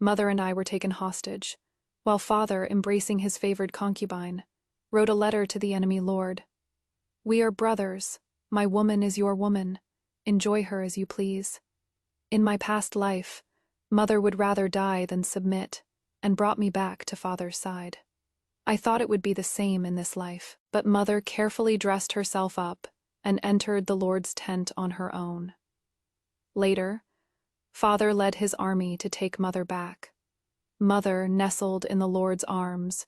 Mother and I were taken hostage, while father, embracing his favored concubine, wrote a letter to the enemy lord. "We are brothers. My woman is your woman. Enjoy her as you please." In my past life, mother would rather die than submit, and brought me back to father's side. I thought it would be the same in this life, but mother carefully dressed herself up and entered the Lord's tent on her own. Later, father led his army to take mother back. Mother, nestled in the Lord's arms,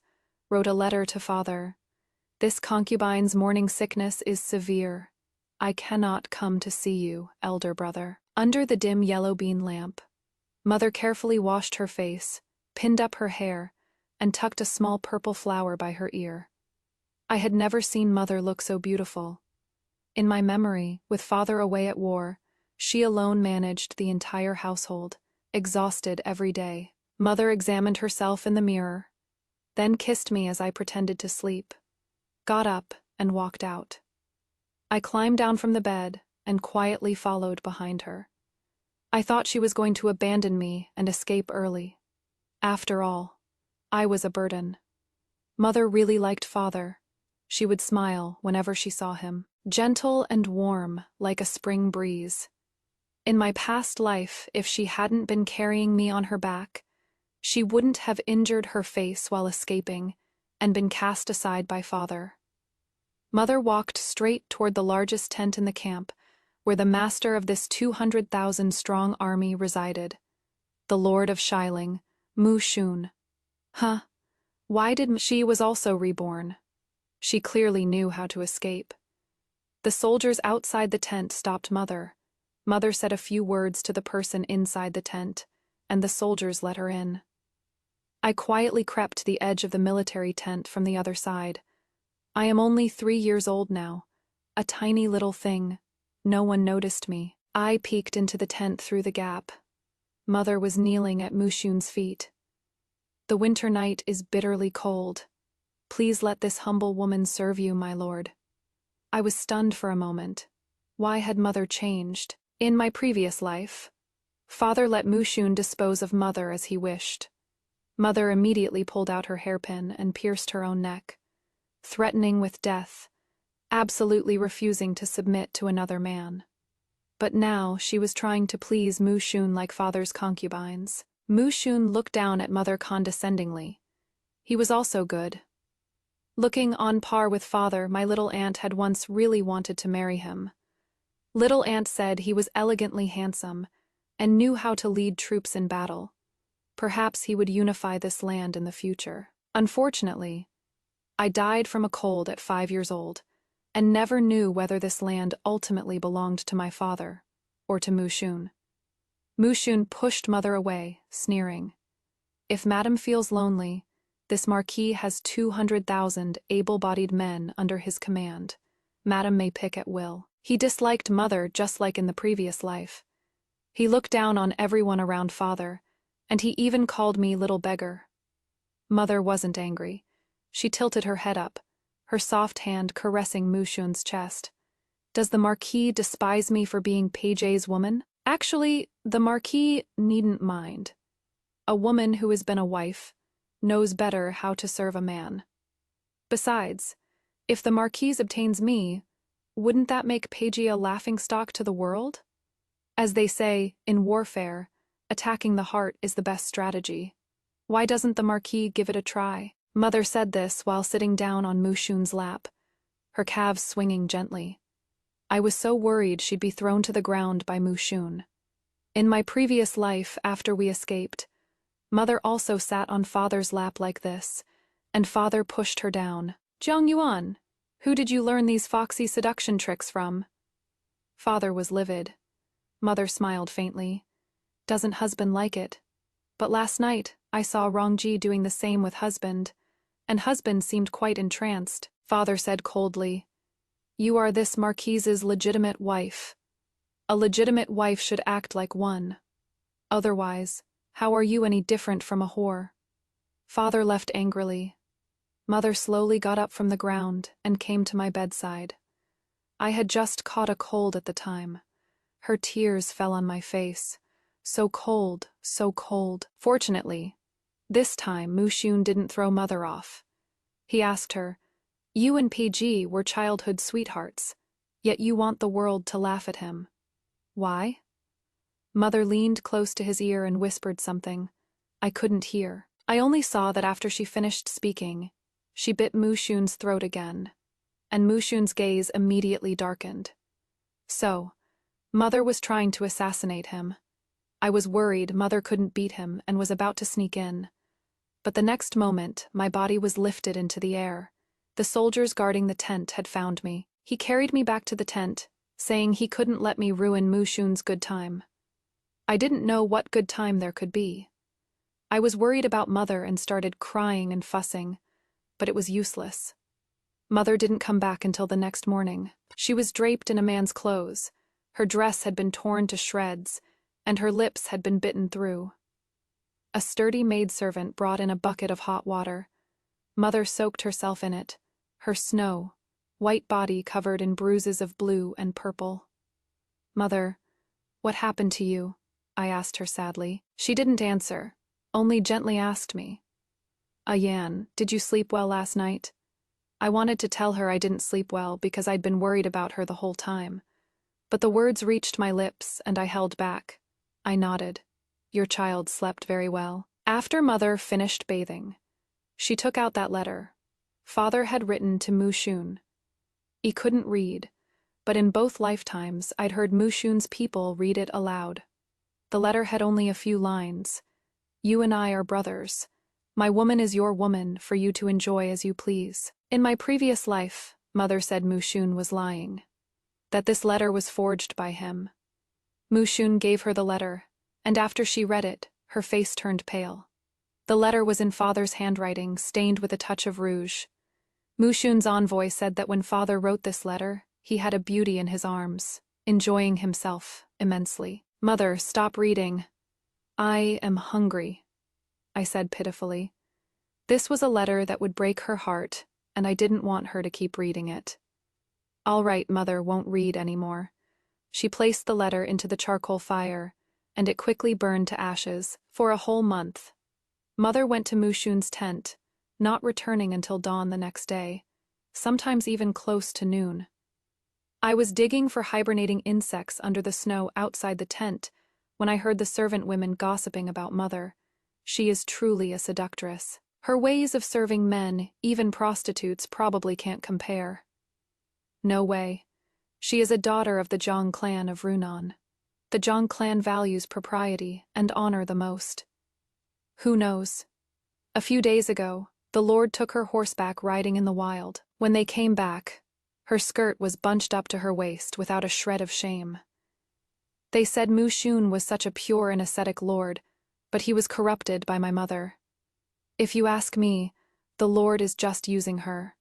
wrote a letter to father. "This concubine's morning sickness is severe. I cannot come to see you, elder brother." Under the dim yellow bean lamp, mother carefully washed her face, pinned up her hair, and tucked a small purple flower by her ear. I had never seen mother look so beautiful. In my memory, with father away at war, she alone managed the entire household, exhausted every day. Mother examined herself in the mirror, then kissed me as I pretended to sleep, got up, and walked out. I climbed down from the bed and quietly followed behind her. I thought she was going to abandon me and escape early. After all, I was a burden. Mother really liked father. She would smile whenever she saw him, gentle and warm like a spring breeze. In my past life, if she hadn't been carrying me on her back, she wouldn't have injured her face while escaping and been cast aside by father. Mother walked straight toward the largest tent in the camp, where the master of this 200,000-strong army resided, the Lord of Shiling, Mu-shun. Why did she was also reborn? She clearly knew how to escape. The soldiers outside the tent stopped Mother. Mother said a few words to the person inside the tent, and the soldiers let her in. I quietly crept to the edge of the military tent from the other side. I am only 3 years old now, a tiny little thing. No one noticed me. I peeked into the tent through the gap. Mother was kneeling at Mu-shun's feet. "The winter night is bitterly cold. Please let this humble woman serve you, my lord." I was stunned for a moment. Why had Mother changed? In my previous life, father let Mu-shun dispose of Mother as he wished. Mother immediately pulled out her hairpin and pierced her own neck, threatening with death, absolutely refusing to submit to another man. But now she was trying to please Mu-shun like father's concubines. Mu-shun looked down at Mother condescendingly. He was also good. Looking on par with father, my little aunt had once really wanted to marry him. Little aunt said he was elegantly handsome and knew how to lead troops in battle. Perhaps he would unify this land in the future. Unfortunately, I died from a cold at 5 years old, and never knew whether this land ultimately belonged to my father or to Mu-shun. Mu-shun pushed Mother away, sneering. "If Madam feels lonely, this marquis has 200,000 able-bodied men under his command. Madam may pick at will." He disliked Mother just like in the previous life. He looked down on everyone around father, and he even called me little beggar. Mother wasn't angry. She tilted her head up, her soft hand caressing Mu-shun's chest. "Does the Marquis despise me for being Page's woman? Actually, the Marquis needn't mind. A woman who has been a wife knows better how to serve a man. Besides, if the Marquis obtains me, wouldn't that make Page a laughingstock to the world? As they say, in warfare, attacking the heart is the best strategy. Why doesn't the Marquis give it a try?" Mother said this while sitting down on Mu-shun's lap, her calves swinging gently. I was so worried she'd be thrown to the ground by Mu-shun. In my previous life, after we escaped, Mother also sat on father's lap like this, and father pushed her down. "Jiang Yuan, who did you learn these foxy seduction tricks from?" Father was livid. Mother smiled faintly. "Doesn't husband like it? But last night, I saw Rongji doing the same with husband, and husband seemed quite entranced." Father said coldly, "You are this Marquise's legitimate wife. A legitimate wife should act like one. Otherwise, how are you any different from a whore?" Father left angrily. Mother slowly got up from the ground and came to my bedside. I had just caught a cold at the time. Her tears fell on my face. So cold, so cold. Fortunately, this time Mushun didn't throw Mother off. He asked her, "You and PG were childhood sweethearts, yet you want the world to laugh at him. Why?" Mother leaned close to his ear and whispered something. I couldn't hear. I only saw that after she finished speaking, she bit Mushun's throat again, and Mushun's gaze immediately darkened. So, Mother was trying to assassinate him. I was worried Mother couldn't beat him and was about to sneak in. But the next moment, my body was lifted into the air. The soldiers guarding the tent had found me. He carried me back to the tent, saying he couldn't let me ruin Mushun's good time. I didn't know what good time there could be. I was worried about Mother and started crying and fussing, but it was useless. Mother didn't come back until the next morning. She was draped in a man's clothes. Her dress had been torn to shreds, and her lips had been bitten through. A sturdy maidservant brought in a bucket of hot water. Mother soaked herself in it, her snow, white body covered in bruises of blue and purple. "Mother, what happened to you?" I asked her sadly. She didn't answer, only gently asked me, "Ayan, did you sleep well last night?" I wanted to tell her I didn't sleep well because I'd been worried about her the whole time. But the words reached my lips and I held back. I nodded. "Your child slept very well." After Mother finished bathing, she took out that letter. Father had written to Mushun. He couldn't read, but in both lifetimes I'd heard Mushun's people read it aloud. The letter had only a few lines. "You and I are brothers. My woman is your woman for you to enjoy as you please." In my previous life, Mother said Mushun was lying, that this letter was forged by him. Mushun gave her the letter, and after she read it, her face turned pale. The letter was in Father's handwriting, stained with a touch of rouge. Mushun's envoy said that when Father wrote this letter, he had a beauty in his arms, enjoying himself immensely. "Mother, stop reading. I am hungry," I said pitifully. This was a letter that would break her heart, and I didn't want her to keep reading it. "All right, Mother won't read anymore." She placed the letter into the charcoal fire, and it quickly burned to ashes. For a whole month, Mother went to Mushun's tent, not returning until dawn the next day, sometimes even close to noon. I was digging for hibernating insects under the snow outside the tent when I heard the servant women gossiping about Mother. She is truly a seductress. Her ways of serving men, even prostitutes, probably can't compare. No way. She is a daughter of the Zhang clan of Runan. The Zhang clan values propriety and honor the most. Who knows? A few days ago, the Lord took her horseback riding in the wild. When they came back, her skirt was bunched up to her waist without a shred of shame. They said Mushun was such a pure and ascetic lord, but he was corrupted by my mother. If you ask me, the Lord is just using her.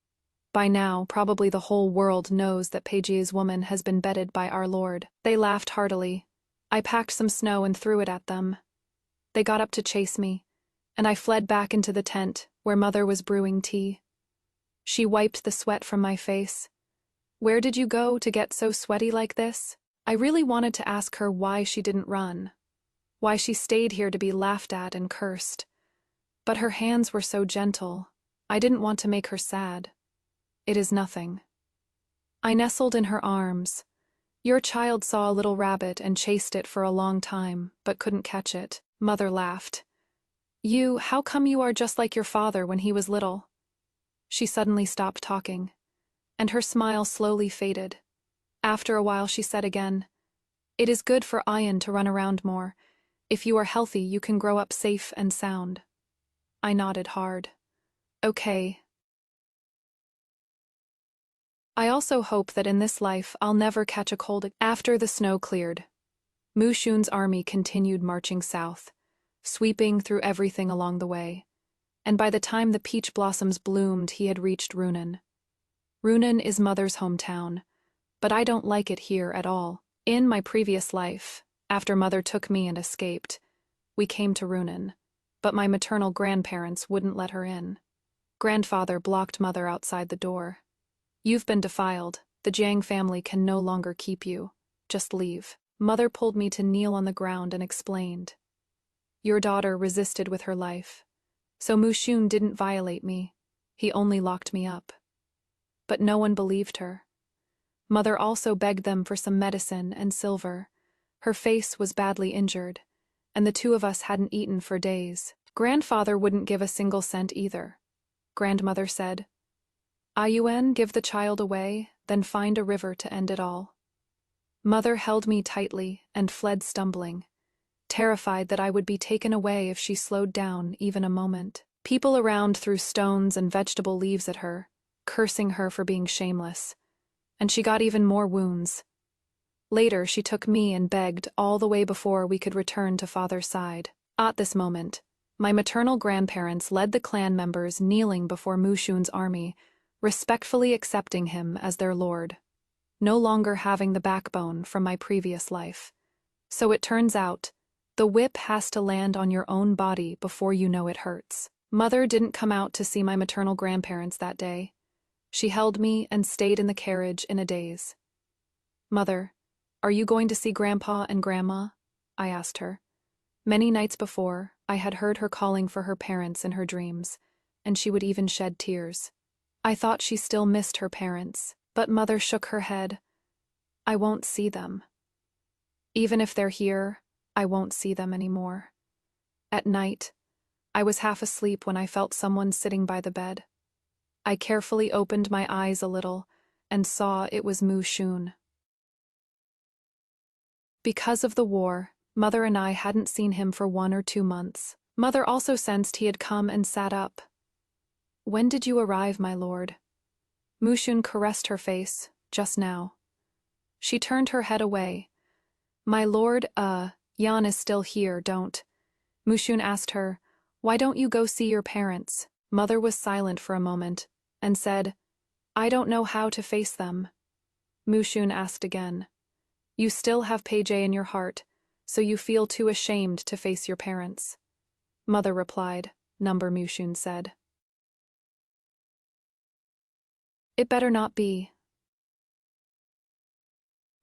By now, probably the whole world knows that Peiji's woman has been bedded by our Lord. They laughed heartily. I packed some snow and threw it at them. They got up to chase me, and I fled back into the tent, where Mother was brewing tea. She wiped the sweat from my face. "Where did you go to get so sweaty like this?" I really wanted to ask her why she didn't run, why she stayed here to be laughed at and cursed. But her hands were so gentle, I didn't want to make her sad. "It is nothing." I nestled in her arms. "Your child saw a little rabbit and chased it for a long time, but couldn't catch it." Mother laughed. How come you are just like your father when he was little?" She suddenly stopped talking, and her smile slowly faded. After a while she said again, "It is good for Ayan to run around more. If you are healthy, you can grow up safe and sound." I nodded hard. "Okay." I also hope that in this life I'll never catch a cold. After the snow cleared, Mushun's army continued marching south, sweeping through everything along the way, and by the time the peach blossoms bloomed, he had reached Runan. Runan is Mother's hometown, but I don't like it here at all. In my previous life, after Mother took me and escaped, we came to Runan, but my maternal grandparents wouldn't let her in. Grandfather blocked Mother outside the door. "You've been defiled. The Jiang family can no longer keep you. Just leave." Mother pulled me to kneel on the ground and explained. Your daughter resisted with her life. So Mushun didn't violate me. He only locked me up. But no one believed her. Mother also begged them for some medicine and silver. Her face was badly injured, and the two of us hadn't eaten for days. Grandfather wouldn't give a single cent either. Grandmother said, Ayuen, give the child away, then find a river to end it all. Mother held me tightly and fled stumbling, terrified that I would be taken away if she slowed down even a moment. People around threw stones and vegetable leaves at her, cursing her for being shameless. And she got even more wounds. Later, she took me and begged all the way before we could return to father's side. At this moment, my maternal grandparents led the clan members kneeling before Mushun's army, respectfully accepting him as their lord, no longer having the backbone from my previous life. So it turns out, the whip has to land on your own body before you know it hurts. Mother didn't come out to see my maternal grandparents that day. She held me and stayed in the carriage in a daze. Mother, are you going to see Grandpa and Grandma? I asked her. Many nights before, I had heard her calling for her parents in her dreams, and she would even shed tears. I thought she still missed her parents, but Mother shook her head. I won't see them. Even if they're here, I won't see them anymore. At night, I was half asleep when I felt someone sitting by the bed. I carefully opened my eyes a little and saw it was Mushun. Because of the war, Mother and I hadn't seen him for 1 or 2 months. Mother also sensed he had come and sat up. When did you arrive, my lord? Mushun caressed her face, just now. She turned her head away. My lord, Yan is still here, don't. Mushun asked her, why don't you go see your parents? Mother was silent for a moment, and said, I don't know how to face them. Mushun asked again. You still have Peije in your heart, so you feel too ashamed to face your parents. Mother replied, Number Mushun said. It better not be.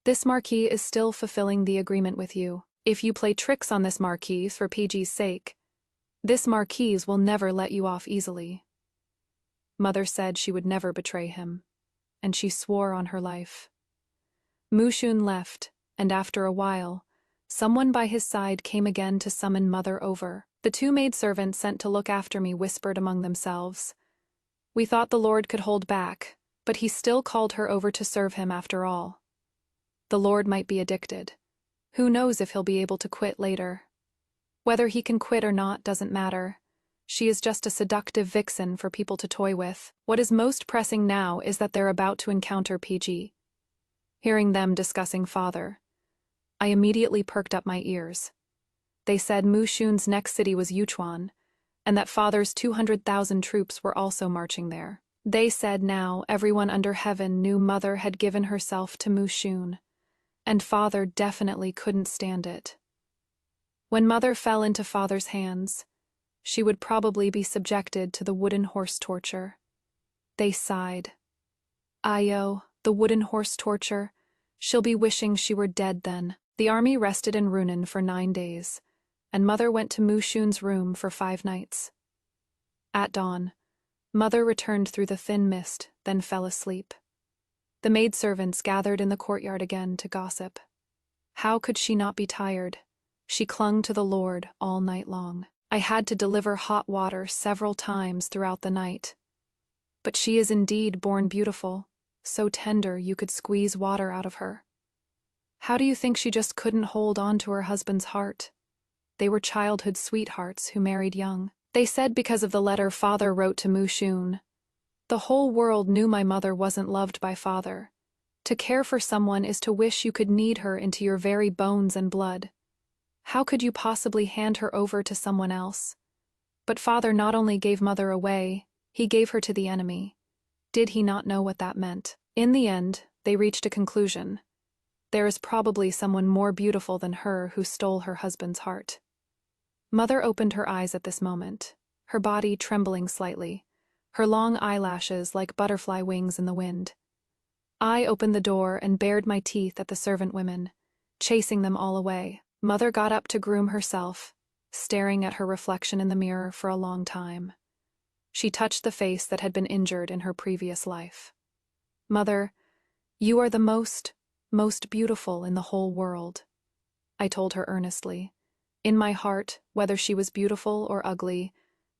This marquis is still fulfilling the agreement with you. If you play tricks on this marquis for Peiji's sake, this marquise will never let you off easily. Mother said she would never betray him, and she swore on her life. Mushun left, and after a while, someone by his side came again to summon Mother over. The 2 maidservants sent to look after me whispered among themselves. We thought the Lord could hold back, but he still called her over to serve him after all. The Lord might be addicted. Who knows if he'll be able to quit later? Whether he can quit or not doesn't matter. She is just a seductive vixen for people to toy with. What is most pressing now is that they're about to encounter PG. Hearing them discussing father, I immediately perked up my ears. They said Mushun's next city was Yuchuan, and that father's 200,000 troops were also marching there. They said now everyone under heaven knew Mother had given herself to Mushun, and father definitely couldn't stand it. When Mother fell into father's hands, she would probably be subjected to the wooden horse torture. They sighed. Ayo, the wooden horse torture. She'll be wishing she were dead then. The army rested in Runan for 9 days, and Mother went to Mushun's room for 5 nights. At dawn, Mother returned through the thin mist, then fell asleep. The maidservants gathered in the courtyard again to gossip. How could she not be tired? She clung to the Lord all night long. I had to deliver hot water several times throughout the night. But she is indeed born beautiful, so tender you could squeeze water out of her. How do you think she just couldn't hold on to her husband's heart? They were childhood sweethearts who married young. They said because of the letter father wrote to Mushun. The whole world knew my mother wasn't loved by father. To care for someone is to wish you could knead her into your very bones and blood. How could you possibly hand her over to someone else? But father not only gave Mother away, he gave her to the enemy. Did he not know what that meant? In the end, they reached a conclusion. There is probably someone more beautiful than her who stole her husband's heart. Mother opened her eyes at this moment, her body trembling slightly, her long eyelashes like butterfly wings in the wind. I opened the door and bared my teeth at the servant women. chasing them all away. Mother got up to groom herself, staring at her reflection in the mirror for a long time. She touched the face that had been injured in her previous life. "Mother, you are the most beautiful in the whole world," I told her earnestly. In my heart, whether she was beautiful or ugly,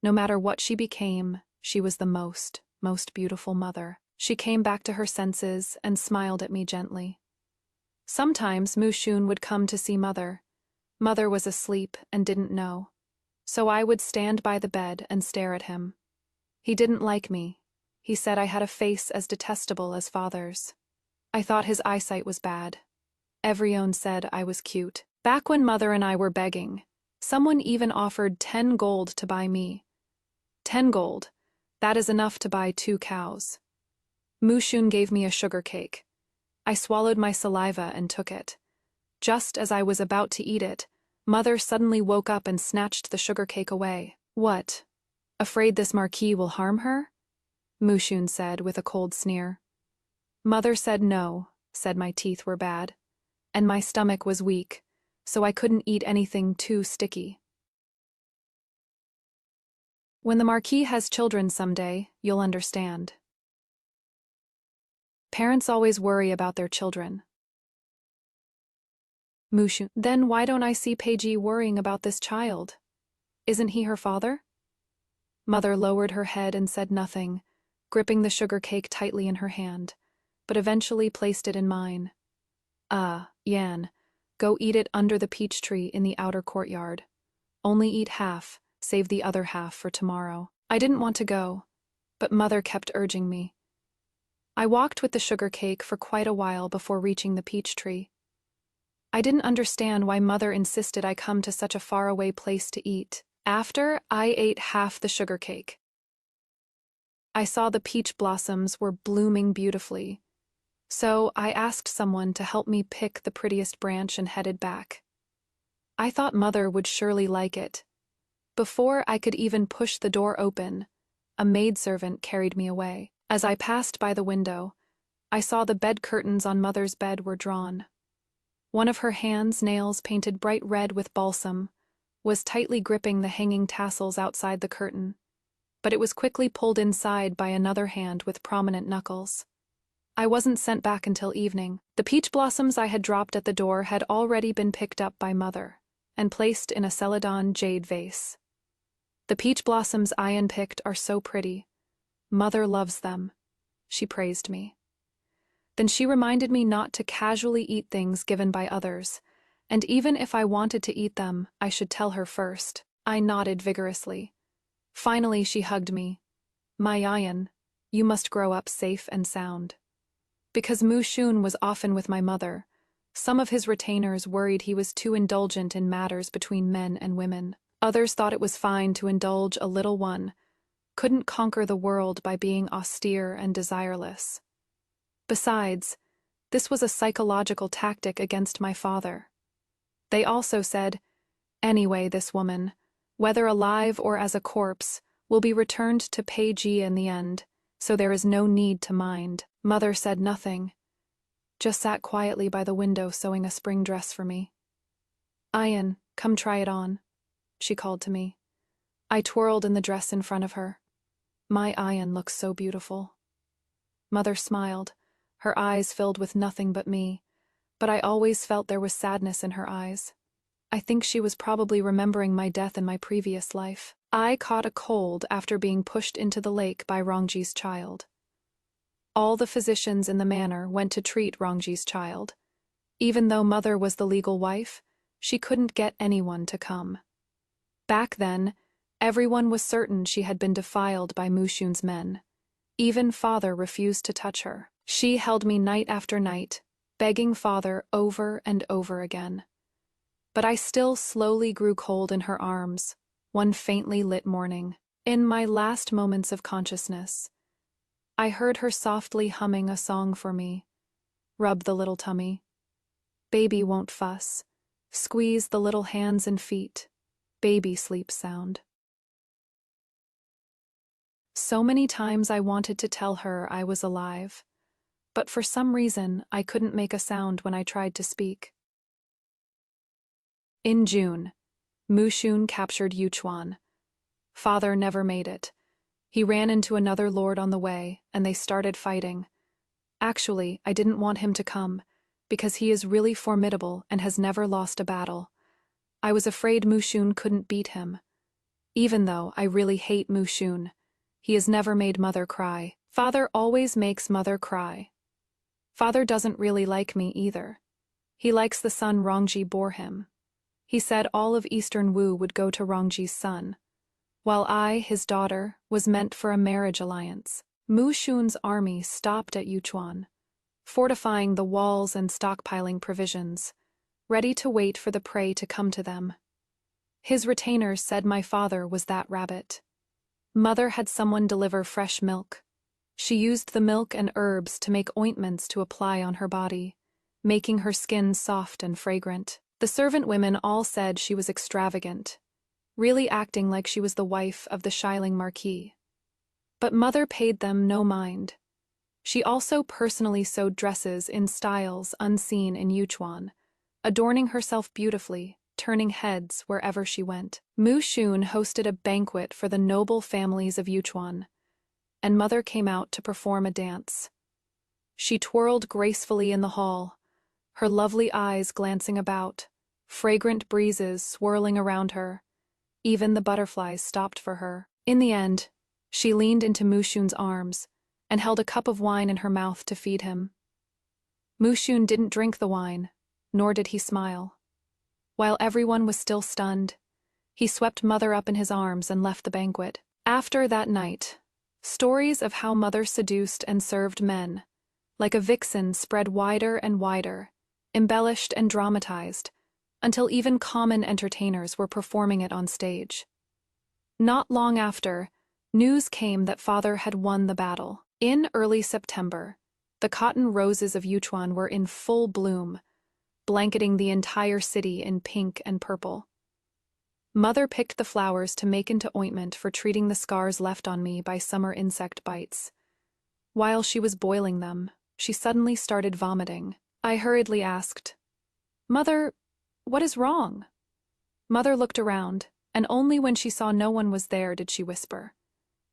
no matter what she became, she was the most beautiful mother. She came back to her senses and smiled at me gently. Sometimes Mushun would come to see Mother. Mother was asleep and didn't know. So I would stand by the bed and stare at him. He didn't like me. He said I had a face as detestable as Father's. I thought his eyesight was bad. Everyone said I was cute. Back when Mother and I were begging, someone even offered 10 gold to buy me. 10 gold. That is enough to buy 2 cows. Mushun gave me a sugar cake. I swallowed my saliva and took it. Just as I was about to eat it, Mother suddenly woke up and snatched the sugar cake away. "What? Afraid this marquis will harm her?" Mushun said with a cold sneer. Mother said no, said my teeth were bad, and my stomach was weak, so I couldn't eat anything too sticky. When the marquis has children someday, you'll understand. Parents always worry about their children. Mushun: "Then why don't I see Peiji worrying about this child? Isn't he her father?" Mother lowered her head and said nothing, gripping the sugar cake tightly in her hand, but eventually placed it in mine. Yan, go eat it under the peach tree in the outer courtyard. Only eat half, save the other half for tomorrow." I didn't want to go, but Mother kept urging me. I walked with the sugar cake for quite a while before reaching the peach tree. I didn't understand why Mother insisted I come to such a faraway place to eat. After I ate half the sugar cake, I saw the peach blossoms were blooming beautifully, so I asked someone to help me pick the prettiest branch and headed back. I thought Mother would surely like it. Before I could even push the door open, a maidservant carried me away. As I passed by the window, I saw the bed curtains on Mother's bed were drawn. One of her hands, nails painted bright red with balsam, was tightly gripping the hanging tassels outside the curtain, but it was quickly pulled inside by another hand with prominent knuckles. I wasn't sent back until evening. The peach blossoms I had dropped at the door had already been picked up by Mother and placed in a celadon jade vase. "The peach blossoms I unpicked are so pretty. Mother loves them," she praised me. Then she reminded me not to casually eat things given by others, and even if I wanted to eat them, I should tell her first. I nodded vigorously. Finally she hugged me. "My Ayan, you must grow up safe and sound." Because Mushun was often with my mother, some of his retainers worried he was too indulgent in matters between men and women. Others thought it was fine to indulge a little one, couldn't conquer the world by being austere and desireless. Besides, this was a psychological tactic against my father. They also said, "Anyway, this woman, whether alive or as a corpse, will be returned to Peiji in the end, so there is no need to mind." Mother said nothing, just sat quietly by the window sewing a spring dress for me. "Ayan, come try it on," she called to me. I twirled in the dress in front of her. My Ayan looks so beautiful. Mother smiled, her eyes filled with nothing but me, but I always felt there was sadness in her eyes. I think she was probably remembering my death in my previous life. I caught a cold after being pushed into the lake by Rongji's child. All the physicians in the manor went to treat Rongji's child. Even though Mother was the legal wife, she couldn't get anyone to come. Back then, everyone was certain she had been defiled by Mushun's men. Even Father refused to touch her. She held me night after night, begging Father over and over again. But I still slowly grew cold in her arms, one faintly lit morning. In my last moments of consciousness, I heard her softly humming a song for me. "Rub the little tummy. Baby won't fuss. Squeeze the little hands and feet. Baby sleep sound." So many times I wanted to tell her I was alive, but for some reason I couldn't make a sound when I tried to speak. In June, Mu Xun captured Yuchuan. Father never made it. He ran into another lord on the way, and they started fighting. Actually, I didn't want him to come, because he is really formidable and has never lost a battle. I was afraid Mu Xun couldn't beat him. Even though I really hate Mu Xun, he has never made Mother cry. Father always makes Mother cry. Father doesn't really like me either. He likes the son Rongji bore him. He said all of Eastern Wu would go to Rongji's son, while I, his daughter, was meant for a marriage alliance. Mu Xun's army stopped at Yuchuan, fortifying the walls and stockpiling provisions, ready to wait for the prey to come to them. His retainers said my father was that rabbit. Mother had someone deliver fresh milk. She used the milk and herbs to make ointments to apply on her body, making her skin soft and fragrant. The servant women all said she was extravagant, really acting like she was the wife of the Shiling Marquis. But Mother paid them no mind. She also personally sewed dresses in styles unseen in Yuchuan, adorning herself beautifully, turning heads wherever she went. Mu Xun hosted a banquet for the noble families of Yuchuan, and Mother came out to perform a dance. She twirled gracefully in the hall, her lovely eyes glancing about, fragrant breezes swirling around her. Even the butterflies stopped for her. In the end, she leaned into Mu Xun's arms and held a cup of wine in her mouth to feed him. Mu Xun didn't drink the wine, nor did he smile. While everyone was still stunned, he swept Mother up in his arms and left the banquet. After that night, stories of how Mother seduced and served men, like a vixen, spread wider and wider, embellished and dramatized, until even common entertainers were performing it on stage. Not long after, news came that Father had won the battle. In early September, the cotton roses of Yuchuan were in full bloom, blanketing the entire city in pink and purple. Mother picked the flowers to make into ointment for treating the scars left on me by summer insect bites. While she was boiling them, she suddenly started vomiting. I hurriedly asked, "Mother, what is wrong?" Mother looked around, and only when she saw no one was there did she whisper,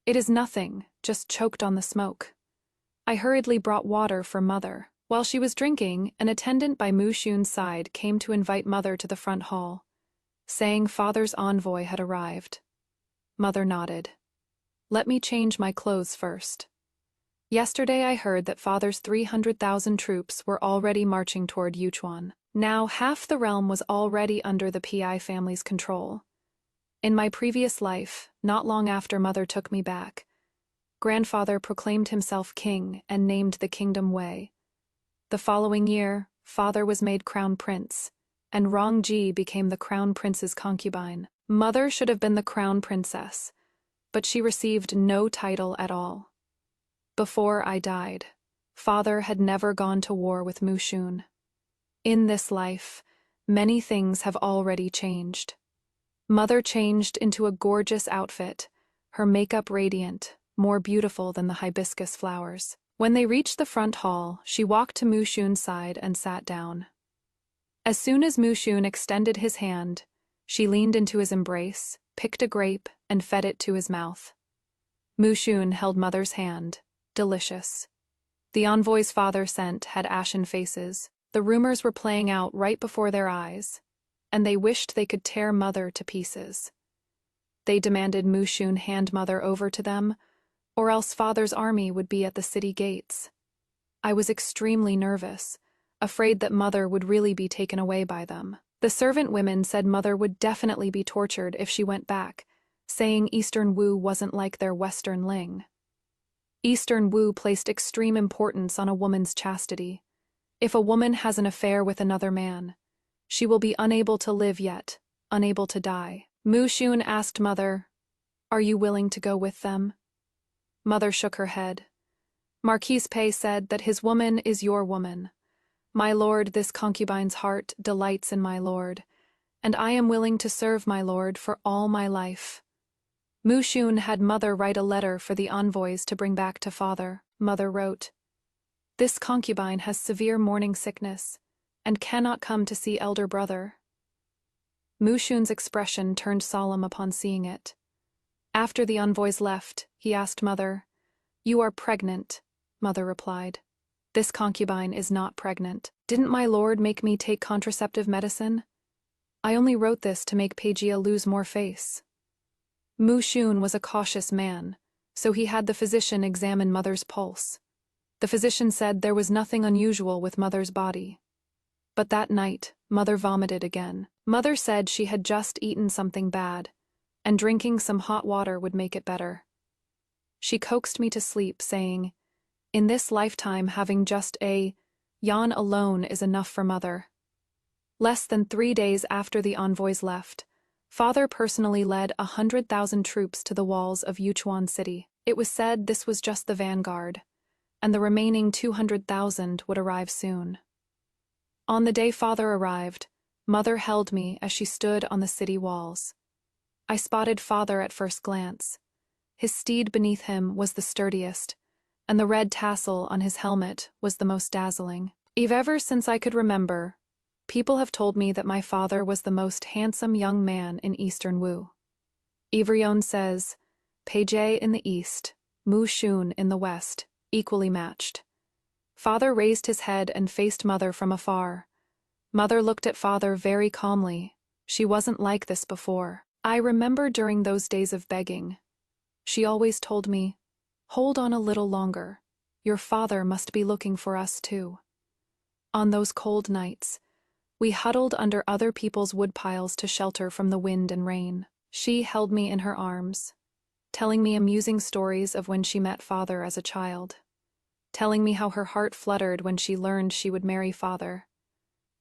"It is nothing, just choked on the smoke." I hurriedly brought water for Mother. While she was drinking, an attendant by Mu Xun's side came to invite Mother to the front hall, saying Father's envoy had arrived. Mother nodded. "Let me change my clothes first. Yesterday I heard that Father's 300,000 troops were already marching toward Yuchuan. Now half the realm was already under the PI family's control. In my previous life, not long after Mother took me back, Grandfather proclaimed himself king and named the kingdom Wei. The following year, Father was made crown prince, and Rongji became the crown prince's concubine. Mother should have been the crown princess, but she received no title at all. Before I died, Father had never gone to war with Mu Xun. In this life, many things have already changed. Mother changed into a gorgeous outfit, her makeup radiant, more beautiful than the hibiscus flowers. When they reached the front hall, she walked to Mu Xun's side and sat down. As soon as Mu Xun extended his hand, she leaned into his embrace, picked a grape, and fed it to his mouth. Mu Xun held Mother's hand. Delicious. The envoys Father sent had ashen faces. The rumors were playing out right before their eyes, and they wished they could tear Mother to pieces. They demanded Mu Xun hand Mother over to them, or else Father's army would be at the city gates. I was extremely nervous, afraid that Mother would really be taken away by them. The servant women said Mother would definitely be tortured if she went back, saying Eastern Wu wasn't like their Western Ling. Eastern Wu placed extreme importance on a woman's chastity. If a woman has an affair with another man, she will be unable to live yet, unable to die. Mu Xun asked Mother, "Are you willing to go with them?" Mother shook her head. Marquis Pei said that his woman is your woman. My lord, this concubine's heart delights in my lord, and I am willing to serve my lord for all my life. Mu Xun had Mother write a letter for the envoys to bring back to Father. Mother wrote, "This concubine has severe morning sickness and cannot come to see elder brother." Mu Xun's expression turned solemn upon seeing it. After the envoys left, he asked Mother, "You are pregnant," Mother replied. "This concubine is not pregnant. Didn't my lord make me take contraceptive medicine? I only wrote this to make Pejia lose more face." Mu Xun was a cautious man, so he had the physician examine Mother's pulse. The physician said there was nothing unusual with Mother's body. But that night, Mother vomited again. Mother said she had just eaten something bad, and drinking some hot water would make it better. She coaxed me to sleep, saying, "In this lifetime, having just a yawn alone is enough for Mother." Less than 3 days after the envoys left, Father personally led 100,000 troops to the walls of Yuchuan City. It was said this was just the vanguard, and the remaining 200,000 would arrive soon. On the day Father arrived, Mother held me as she stood on the city walls. I spotted Father at first glance. His steed beneath him was the sturdiest, and the red tassel on his helmet was the most dazzling. Ever since I could remember, people have told me that my father was the most handsome young man in Eastern Wu. Ivrion says, Peijie in the east, Mu Xun in the west, equally matched. Father raised his head and faced Mother from afar. Mother looked at Father very calmly. She wasn't like this before. I remember during those days of begging. She always told me, "Hold on a little longer. Your father must be looking for us too." On those cold nights, we huddled under other people's woodpiles to shelter from the wind and rain. She held me in her arms, telling me amusing stories of when she met Father as a child, telling me how her heart fluttered when she learned she would marry Father,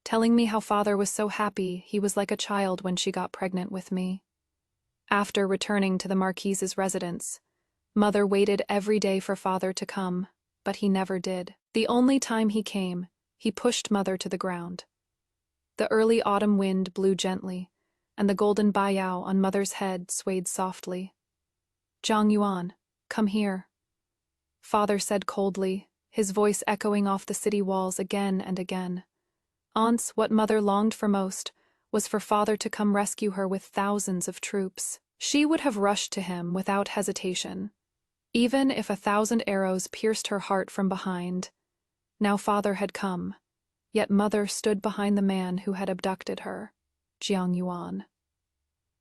telling me how Father was so happy he was like a child when she got pregnant with me. After returning to the Marquise's residence, Mother waited every day for Father to come, but he never did. The only time he came, he pushed Mother to the ground. The early autumn wind blew gently, and the golden baiyao on Mother's head swayed softly. "Zhang Yuan, come here," Father said coldly, his voice echoing off the city walls again and again. What Mother longed for most was for Father to come rescue her with thousands of troops. She would have rushed to him without hesitation, even if 1,000 arrows pierced her heart from behind. Now Father had come, yet Mother stood behind the man who had abducted her, Jiang Yuan.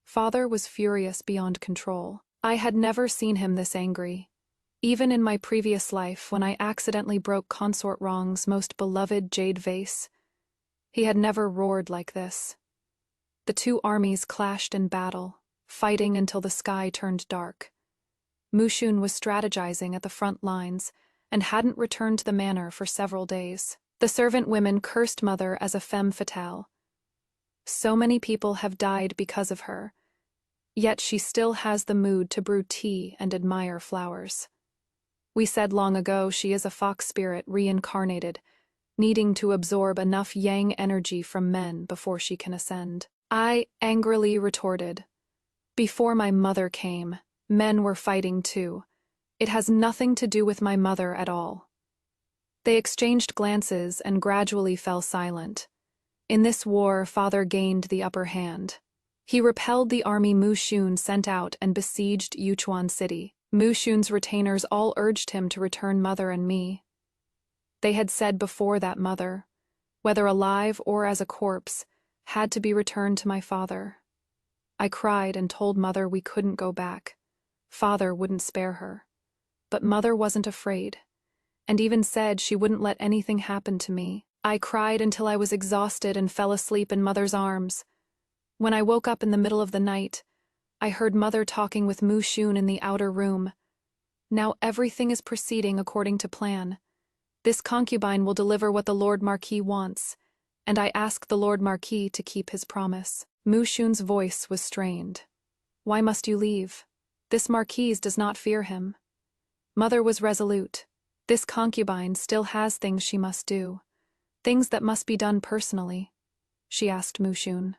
Father was furious beyond control. I had never seen him this angry. Even in my previous life, when I accidentally broke Consort Rong's most beloved jade vase, he had never roared like this. The two armies clashed in battle, fighting until the sky turned dark. Mu Xun was strategizing at the front lines and hadn't returned to the manor for several days. The servant women cursed Mother as a femme fatale. So many people have died because of her, yet she still has the mood to brew tea and admire flowers. We said long ago she is a fox spirit reincarnated, needing to absorb enough yang energy from men before she can ascend. I angrily retorted, "Before my mother came, men were fighting too. It has nothing to do with my mother at all." They exchanged glances and gradually fell silent. In this war, Father gained the upper hand. He repelled the army Mu Xun sent out and besieged Yuchuan City. Mu Xun's retainers all urged him to return Mother and me. They had said before that Mother, whether alive or as a corpse, had to be returned to my father. I cried and told Mother we couldn't go back. Father wouldn't spare her. But Mother wasn't afraid, and even said she wouldn't let anything happen to me. I cried until I was exhausted and fell asleep in Mother's arms. When I woke up in the middle of the night, I heard Mother talking with Mu Xun in the outer room. Now everything is proceeding according to plan. This concubine will deliver what the Lord Marquis wants, and I ask the Lord Marquis to keep his promise. Mu Xun's voice was strained. "Why must you leave? This Marquise does not fear him." Mother was resolute. This concubine still has things she must do, things that must be done personally. She asked Mu Xun,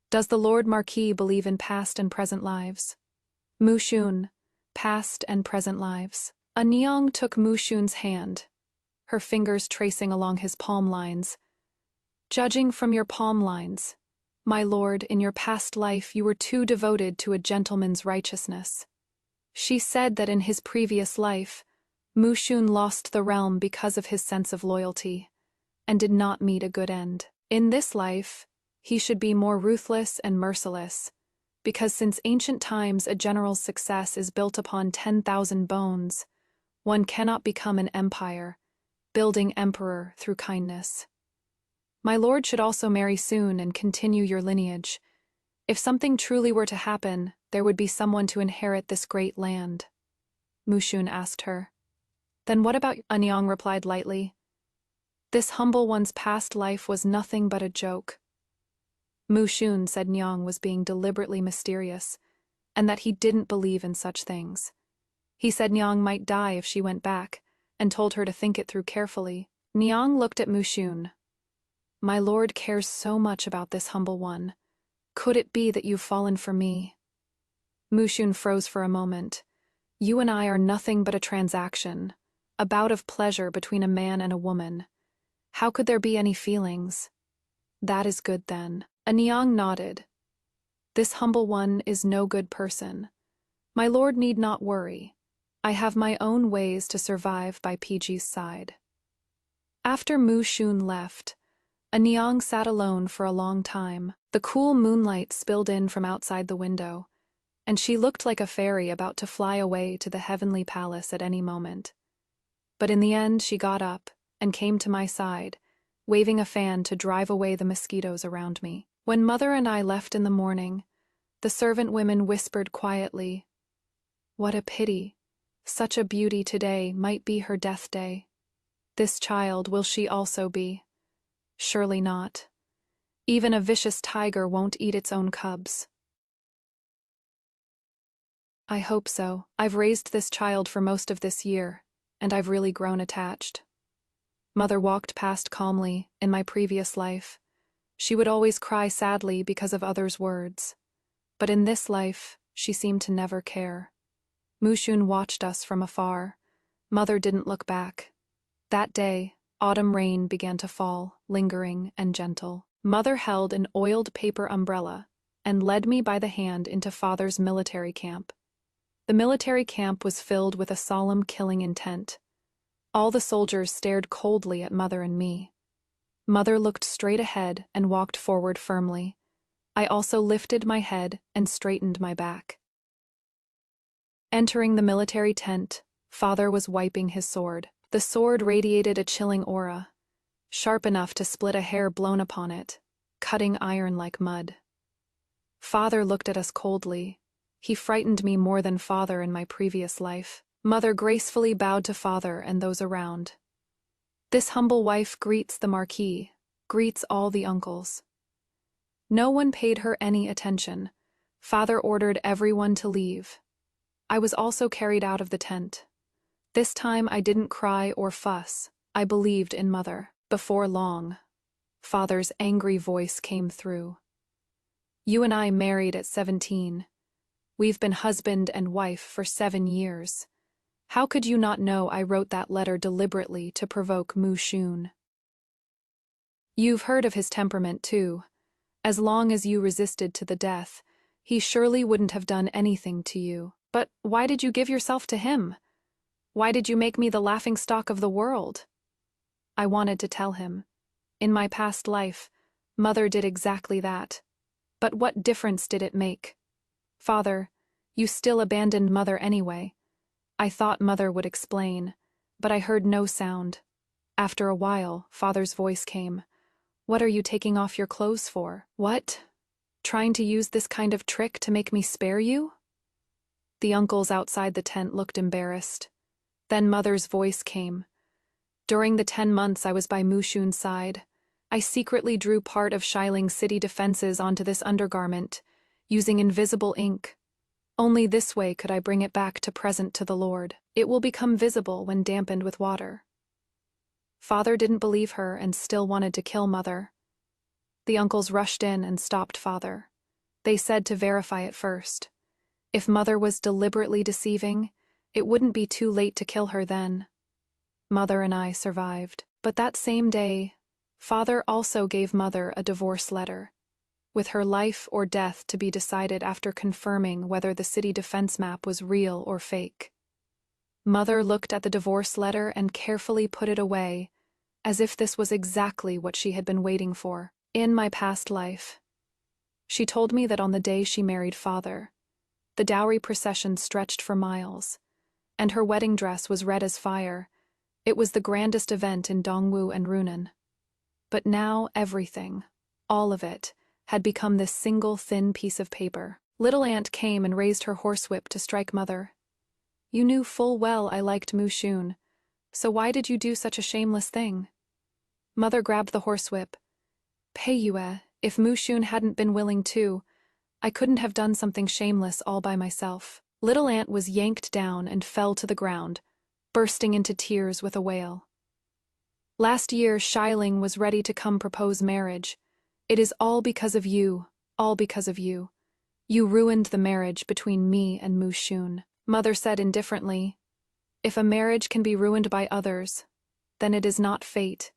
"Does the Lord Marquis believe in past and present lives?" Mu Xun, past and present lives. A Niang took Mu Xun's hand, her fingers tracing along his palm lines. "Judging from your palm lines, My lord, in your past life you were too devoted to a gentleman's righteousness. She said that in his previous life, Mushun lost the realm because of his sense of loyalty, and did not meet a good end. In this life, he should be more ruthless and merciless, because since ancient times a general's success is built upon 10,000 bones, one cannot become an empire, building emperor through kindness. My lord should also marry soon and continue your lineage. If something truly were to happen, there would be someone to inherit this great land. Mushun asked her. Then what about you? Anyang replied lightly. This humble one's past life was nothing but a joke. Mushun said Nyang was being deliberately mysterious, and that he didn't believe in such things. He said Nyang might die if she went back, and told her to think it through carefully. Nyang looked at Mushun. My lord cares so much about this humble one. Could it be that you've fallen for me? Mushun froze for a moment. You and I are nothing but a transaction, a bout of pleasure between a man and a woman. How could there be any feelings? That is good then. Anyang nodded. This humble one is no good person. My lord need not worry. I have my own ways to survive by PG's side. After Mushun left, Anyang sat alone for a long time. The cool moonlight spilled in from outside the window, and she looked like a fairy about to fly away to the heavenly palace at any moment. But in the end she got up and came to my side, waving a fan to drive away the mosquitoes around me. When Mother and I left in the morning, the servant women whispered quietly, "What a pity. Such a beauty today might be her death day. This child, will she also be? Surely not. Even a vicious tiger won't eat its own cubs." I hope so. I've raised this child for most of this year, and I've really grown attached. Mother walked past calmly in my previous life. She would always cry sadly because of others' words. But in this life, she seemed to never care. Mushun watched us from afar. Mother didn't look back. That day, autumn rain began to fall, lingering and gentle. Mother held an oiled paper umbrella and led me by the hand into Father's military camp. The military camp was filled with a solemn killing intent. All the soldiers stared coldly at Mother and me. Mother looked straight ahead and walked forward firmly. I also lifted my head and straightened my back. Entering the military tent, Father was wiping his sword. The sword radiated a chilling aura, sharp enough to split a hair blown upon it, cutting iron like mud. Father looked at us coldly. He frightened me more than Father in my previous life. Mother gracefully bowed to Father and those around. This humble wife greets the Marquis, greets all the uncles. No one paid her any attention. Father ordered everyone to leave. I was also carried out of the tent. This time I didn't cry or fuss. I believed in Mother. Before long, Father's angry voice came through. You and I married at 17. We've been husband and wife for 7 years. How could you not know I wrote that letter deliberately to provoke Mushun? You've heard of his temperament, too. As long as you resisted to the death, he surely wouldn't have done anything to you. But why did you give yourself to him? Why did you make me the laughingstock of the world? I wanted to tell him. In my past life, Mother did exactly that. But what difference did it make? Father, you still abandoned Mother anyway. I thought Mother would explain, but I heard no sound. After a while, Father's voice came. What are you taking off your clothes for? What? Trying to use this kind of trick to make me spare you? The uncles outside the tent looked embarrassed. Then Mother's voice came. During the 10 months I was by Mushun's side, I secretly drew part of Shiling's city defenses onto this undergarment, using invisible ink. Only this way could I bring it back to present to the Lord. It will become visible when dampened with water. Father didn't believe her and still wanted to kill Mother. The uncles rushed in and stopped Father. They said to verify it first. If Mother was deliberately deceiving, it wouldn't be too late to kill her then. Mother and I survived. But that same day, Father also gave Mother a divorce letter. with her life or death to be decided after confirming whether the city defense map was real or fake. Mother looked at the divorce letter and carefully put it away, as if this was exactly what she had been waiting for. In my past life, she told me that on the day she married Father, the dowry procession stretched for miles, and her wedding dress was red as fire. It was the grandest event in Dongwu and Runan. But now everything, all of it, had become this single thin piece of paper. Little Aunt came and raised her horsewhip to strike Mother. "You knew full well I liked Mu Shun, so why did you do such a shameless thing?" Mother grabbed the horsewhip. "Peiyue, if Mu Shun hadn't been willing too, I couldn't have done something shameless all by myself." Little Aunt was yanked down and fell to the ground, bursting into tears with a wail. "Last year Shiling was ready to come propose marriage. It is all because of you, all because of you. You ruined the marriage between me and Mu Shun." Mother said indifferently, "If a marriage can be ruined by others, then it is not fate,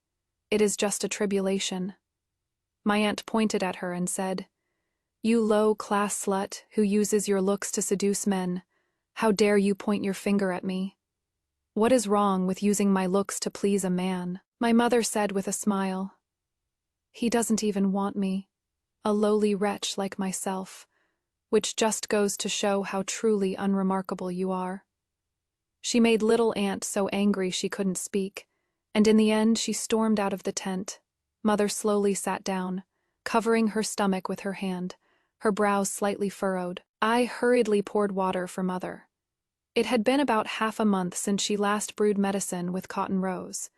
it is just a tribulation." My aunt pointed at her and said, "You low-class slut who uses your looks to seduce men, how dare you point your finger at me? What is wrong with using my looks to please a man?" My mother said with a smile, "He doesn't even want me, a lowly wretch like myself, which just goes to show how truly unremarkable you are." She made Little Aunt so angry she couldn't speak, and in the end she stormed out of the tent. Mother slowly sat down, covering her stomach with her hand, her brows slightly furrowed. I hurriedly poured water for Mother. It had been about half a month since she last brewed medicine with cotton rose,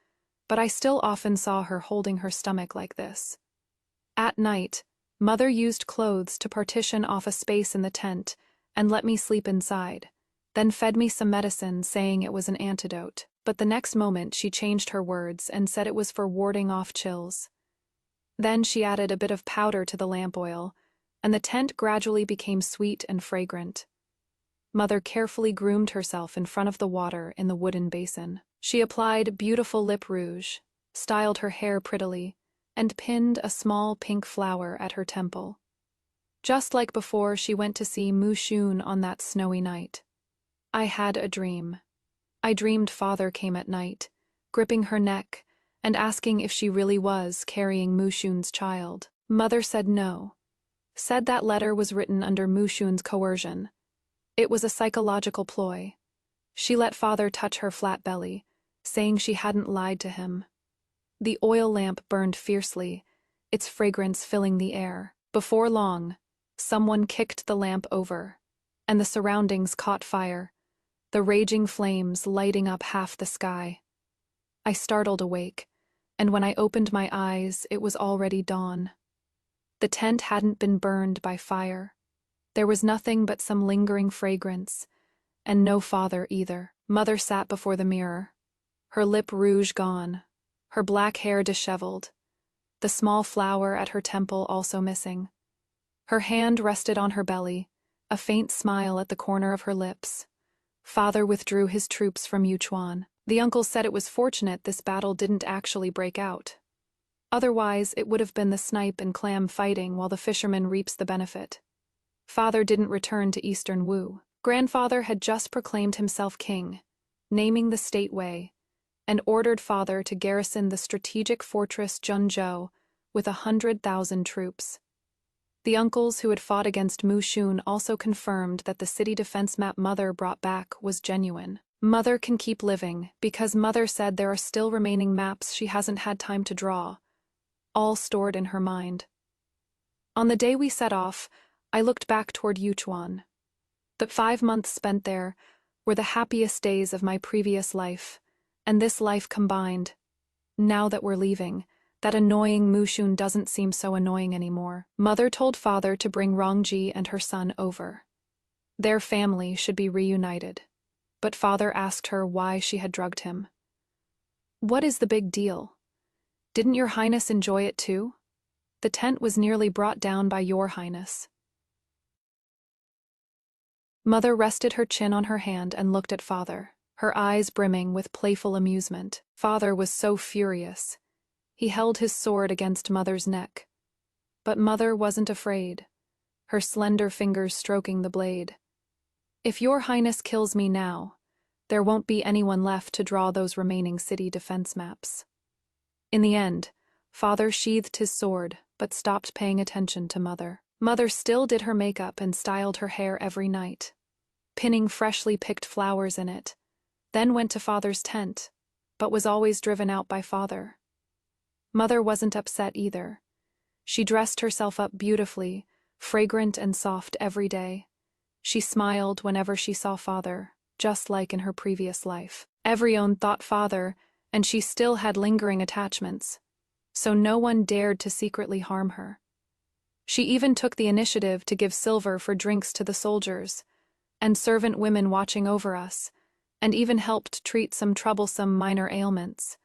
but I still often saw her holding her stomach like this. At night, Mother used clothes to partition off a space in the tent and let me sleep inside, then fed me some medicine saying it was an antidote. But the next moment she changed her words and said it was for warding off chills. Then she added a bit of powder to the lamp oil, and the tent gradually became sweet and fragrant. Mother carefully groomed herself in front of the water in the wooden basin. She applied beautiful lip rouge, styled her hair prettily, and pinned a small pink flower at her temple. Just like before she went to see Mu Shun on that snowy night. I had a dream. I dreamed Father came at night, gripping her neck and asking if she really was carrying Mu Shun's child. Mother said no. Said that letter was written under Mu Shun's coercion. It was a psychological ploy. She let Father touch her flat belly, saying she hadn't lied to him. The oil lamp burned fiercely, its fragrance filling the air. Before long, someone kicked the lamp over, and the surroundings caught fire, the raging flames lighting up half the sky. I startled awake, and when I opened my eyes, it was already dawn. The tent hadn't been burned by fire. There was nothing but some lingering fragrance, and no Father either. Mother sat before the mirror, her lip rouge gone, her black hair disheveled, the small flower at her temple also missing. Her hand rested on her belly, a faint smile at the corner of her lips. Father withdrew his troops from Yuchuan. The uncle said it was fortunate this battle didn't actually break out. Otherwise, it would have been the snipe and clam fighting while the fisherman reaps the benefit. Father didn't return to Eastern Wu. Grandfather had just proclaimed himself king, naming the state Wei, and ordered Father to garrison the strategic fortress Junzhou with 100,000 troops. The uncles who had fought against Mu Shun also confirmed that the city defense map Mother brought back was genuine. Mother can keep living, because Mother said there are still remaining maps she hasn't had time to draw, all stored in her mind. On the day we set off, I looked back toward Yuchuan. The 5 months spent there were the happiest days of my previous life, and this life combined. Now that we're leaving, that annoying Mu Shun doesn't seem so annoying anymore. Mother told Father to bring Rongji and her son over. Their family should be reunited. But Father asked her why she had drugged him. "What is the big deal? Didn't your Highness enjoy it too? The tent was nearly brought down by your Highness." Mother rested her chin on her hand and looked at Father, her eyes brimming with playful amusement. Father was so furious. He held his sword against Mother's neck. But mother wasn't afraid, her slender fingers stroking the blade. If your highness kills me now, there won't be anyone left to draw those remaining city defense maps. In the end, father sheathed his sword, but stopped paying attention to mother. Mother still did her makeup and styled her hair every night, pinning freshly picked flowers in it, then went to father's tent, but was always driven out by father. Mother wasn't upset either. She dressed herself up beautifully, fragrant and soft every day. She smiled whenever she saw father, just like in her previous life. Everyone thought father, and she still had lingering attachments, so no one dared to secretly harm her. She even took the initiative to give silver for drinks to the soldiers, and servant women watching over us, and even helped treat some troublesome minor ailments.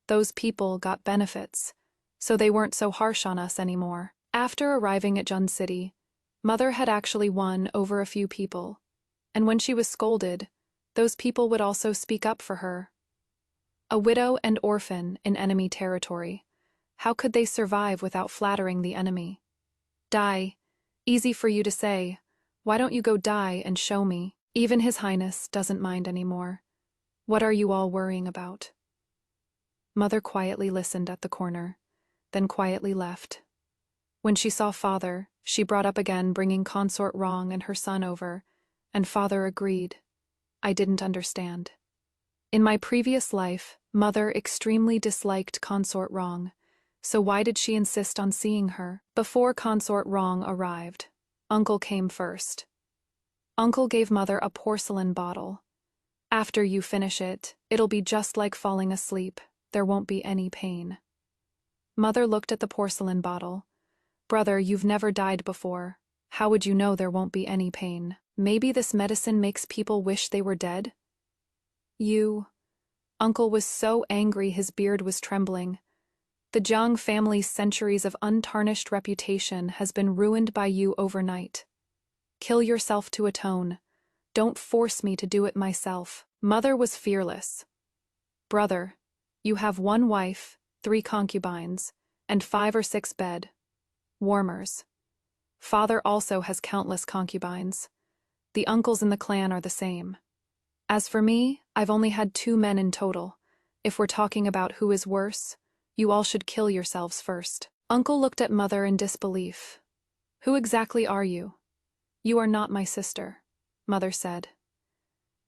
Those people got benefits, so they weren't so harsh on us anymore. After arriving at Jun City, mother had actually won over a few people, and when she was scolded, those people would also speak up for her. A widow and orphan in enemy territory, how could they survive without flattering the enemy? Die. Easy for you to say. Why don't you go die and show me? Even His Highness doesn't mind anymore. What are you all worrying about? Mother quietly listened at the corner, then quietly left. When she saw father, she brought up again bringing Consort Wrong and her son over, and father agreed. I didn't understand. In my previous life, mother extremely disliked Consort Wrong, so why did she insist on seeing her? Before Consort Wrong arrived, Uncle came first. Uncle gave mother a porcelain bottle. After you finish it, it'll be just like falling asleep. There won't be any pain. Mother looked at the porcelain bottle. Brother, you've never died before. How would you know there won't be any pain? Maybe this medicine makes people wish they were dead? Uncle was so angry his beard was trembling. The Jiang family's centuries of untarnished reputation has been ruined by you overnight. Kill yourself to atone. Don't force me to do it myself. Mother was fearless. Brother, you have 1 wife, 3 concubines, and 5 or 6 bed warmers. Father also has countless concubines. The uncles in the clan are the same. As for me, I've only had 2 men in total. If we're talking about who is worse, you all should kill yourselves first. Uncle looked at mother in disbelief. Who exactly are you? You are not my sister, mother said.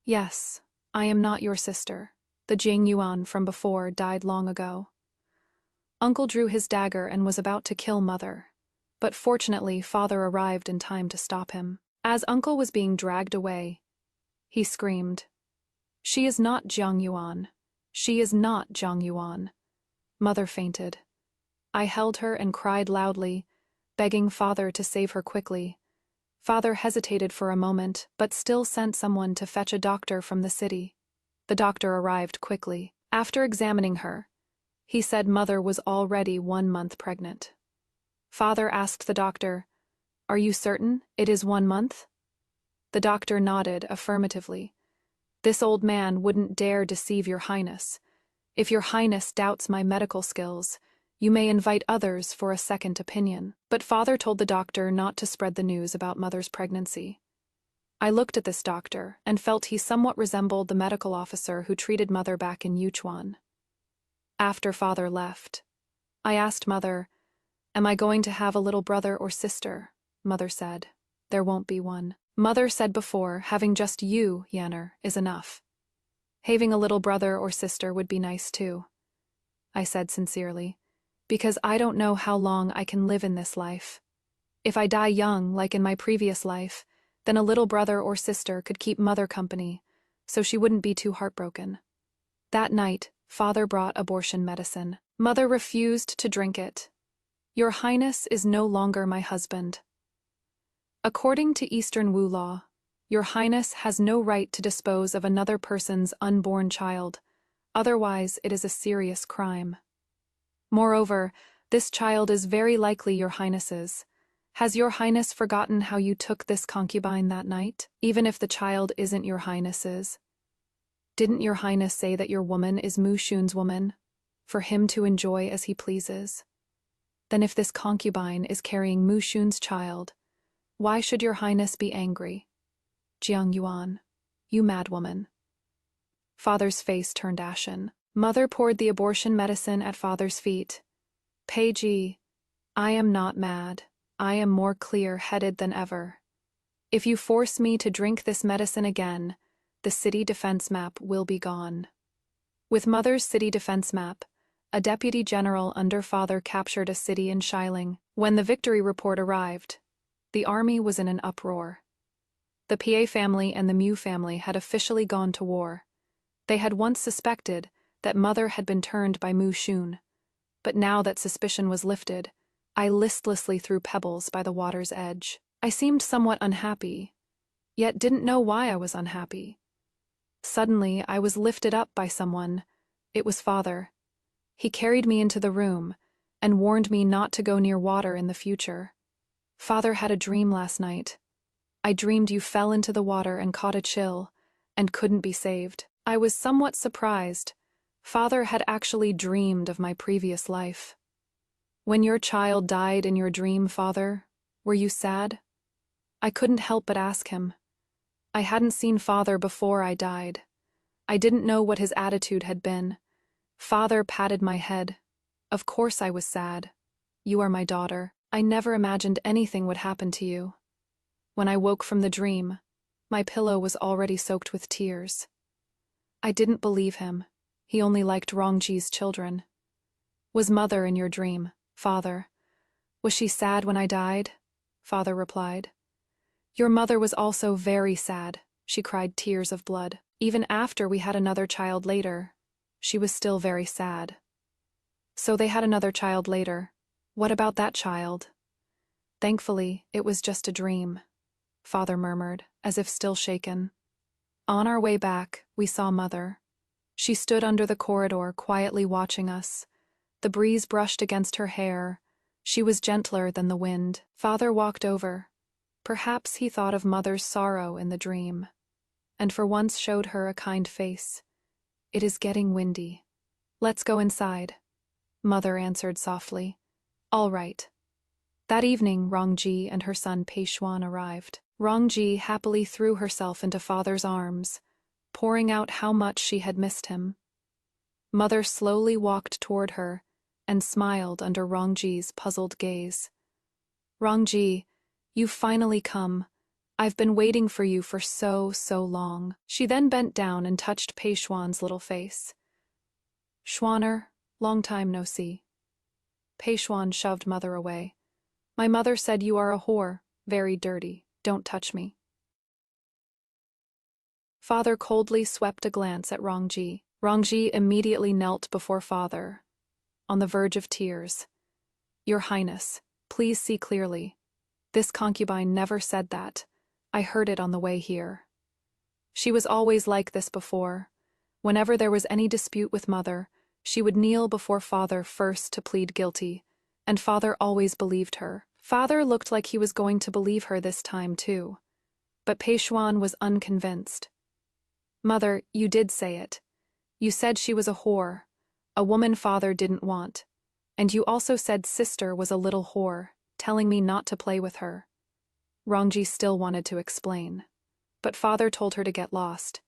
Yes, I am not your sister. The Jing Yuan from before died long ago. Uncle drew his dagger and was about to kill mother, but fortunately father arrived in time to stop him. As uncle was being dragged away, he screamed, "She is not Jiang Yuan. She is not Jiang Yuan." Mother fainted. I held her and cried loudly, begging father to save her quickly. Father hesitated for a moment, but still sent someone to fetch a doctor from the city. The doctor arrived quickly. After examining her, he said mother was already 1 month pregnant. Father asked the doctor, "Are you certain it is 1 month?" The doctor nodded affirmatively. "This old man wouldn't dare deceive your highness. If your highness doubts my medical skills, you may invite others for a second opinion." But father told the doctor not to spread the news about mother's pregnancy. I looked at this doctor and felt he somewhat resembled the medical officer who treated mother back in Yuchuan. After father left, I asked mother, "Am I going to have a little brother or sister?" Mother said, "There won't be one." Mother said before, having just you, Yanner, is enough. Having a little brother or sister would be nice too. I said sincerely, because I don't know how long I can live in this life. If I die young, like in my previous life, then a little brother or sister could keep mother company, so she wouldn't be too heartbroken. That night, father brought abortion medicine. Mother refused to drink it. "Your Highness is no longer my husband. According to Eastern Wu law, Your Highness has no right to dispose of another person's unborn child, otherwise it is a serious crime. Moreover, this child is very likely Your Highness's. Has Your Highness forgotten how you took this concubine that night, even if the child isn't Your Highness's? Didn't Your Highness say that your woman is Mu Shun's woman, for him to enjoy as he pleases? Then if this concubine is carrying Mu Shun's child, why should your highness be angry? Jiang Yuan, you madwoman. Father's face turned ashen. Mother poured the abortion medicine at father's feet. Pei Ji, I am not mad. I am more clear-headed than ever. If you force me to drink this medicine again, the city defense map will be gone. With Mother's city defense map, a deputy general under father captured a city in Xiling. When the victory report arrived, the army was in an uproar. The PA family and the Mu family had officially gone to war. They had once suspected that Mother had been turned by Mu Shun, but now that suspicion was lifted, I listlessly threw pebbles by the water's edge. I seemed somewhat unhappy, yet didn't know why I was unhappy. Suddenly, I was lifted up by someone. It was Father. He carried me into the room and warned me not to go near water in the future. Father had a dream last night. I dreamed you fell into the water and caught a chill, and couldn't be saved. I was somewhat surprised. Father had actually dreamed of my previous life. When your child died in your dream, Father, were you sad? I couldn't help but ask him. I hadn't seen Father before I died. I didn't know what his attitude had been. Father patted my head. Of course I was sad. You are my daughter. I never imagined anything would happen to you. When I woke from the dream, my pillow was already soaked with tears. I didn't believe him. He only liked Rongji's children. Was Mother in your dream, Father? Was she sad when I died? Father replied. Your mother was also very sad. She cried tears of blood. Even after we had another child later, she was still very sad. So they had another child later. What about that child? Thankfully, it was just a dream, Father murmured, as if still shaken. On our way back, we saw Mother. She stood under the corridor, quietly watching us. The breeze brushed against her hair. She was gentler than the wind. Father walked over. Perhaps he thought of Mother's sorrow in the dream, and for once showed her a kind face. It is getting windy. Let's go inside, Mother answered softly. All right. That evening, Rongji and her son Pei Xuan arrived. Rongji happily threw herself into Father's arms, pouring out how much she had missed him. Mother slowly walked toward her and smiled under Rongji's puzzled gaze. Rongji, you've finally come. I've been waiting for you for so long. She then bent down and touched Pei Xuan's little face. Xuaner, long time no see. Pei Xuan shoved Mother away. My mother said you are a whore, very dirty. Don't touch me. Father coldly swept a glance at Rongji. Rongji immediately knelt before Father, on the verge of tears. Your Highness, please see clearly. This concubine never said that. I heard it on the way here. She was always like this before. Whenever there was any dispute with Mother, she would kneel before Father first to plead guilty, and Father always believed her. Father looked like he was going to believe her this time too, but Pei Xuan was unconvinced. Mother, you did say it. You said she was a whore, a woman Father didn't want, and you also said sister was a little whore, telling me not to play with her. Rongji still wanted to explain, but Father told her to get lost,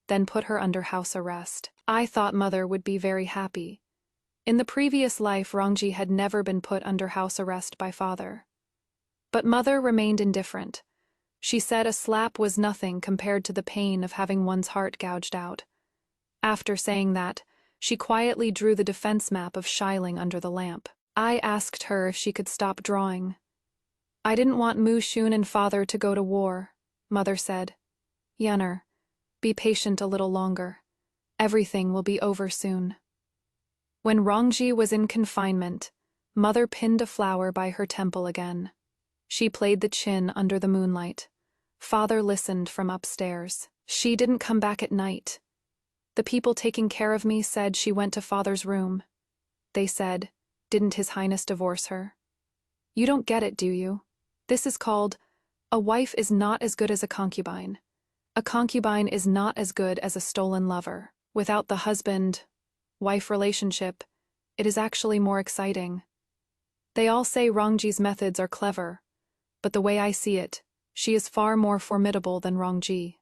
then put her under house arrest. I thought Mother would be very happy. In the previous life, Rongji had never been put under house arrest by Father. But Mother remained indifferent. She said a slap was nothing compared to the pain of having one's heart gouged out. After saying that, she quietly drew the defense map of Xiling under the lamp. I asked her if she could stop drawing. I didn't want Mu Shun and Father to go to war, Mother said. Yener, be patient a little longer. Everything will be over soon. When Rongji was in confinement, Mother pinned a flower by her temple again. She played the chin under the moonlight. Father listened from upstairs. She didn't come back at night. The people taking care of me said she went to Father's room. They said, didn't His Highness divorce her? You don't get it, do you? This is called, a wife is not as good as a concubine. A concubine is not as good as a stolen lover. Without the husband-wife relationship, it is actually more exciting. They all say Rongji's methods are clever, but the way I see it, she is far more formidable than Rongji.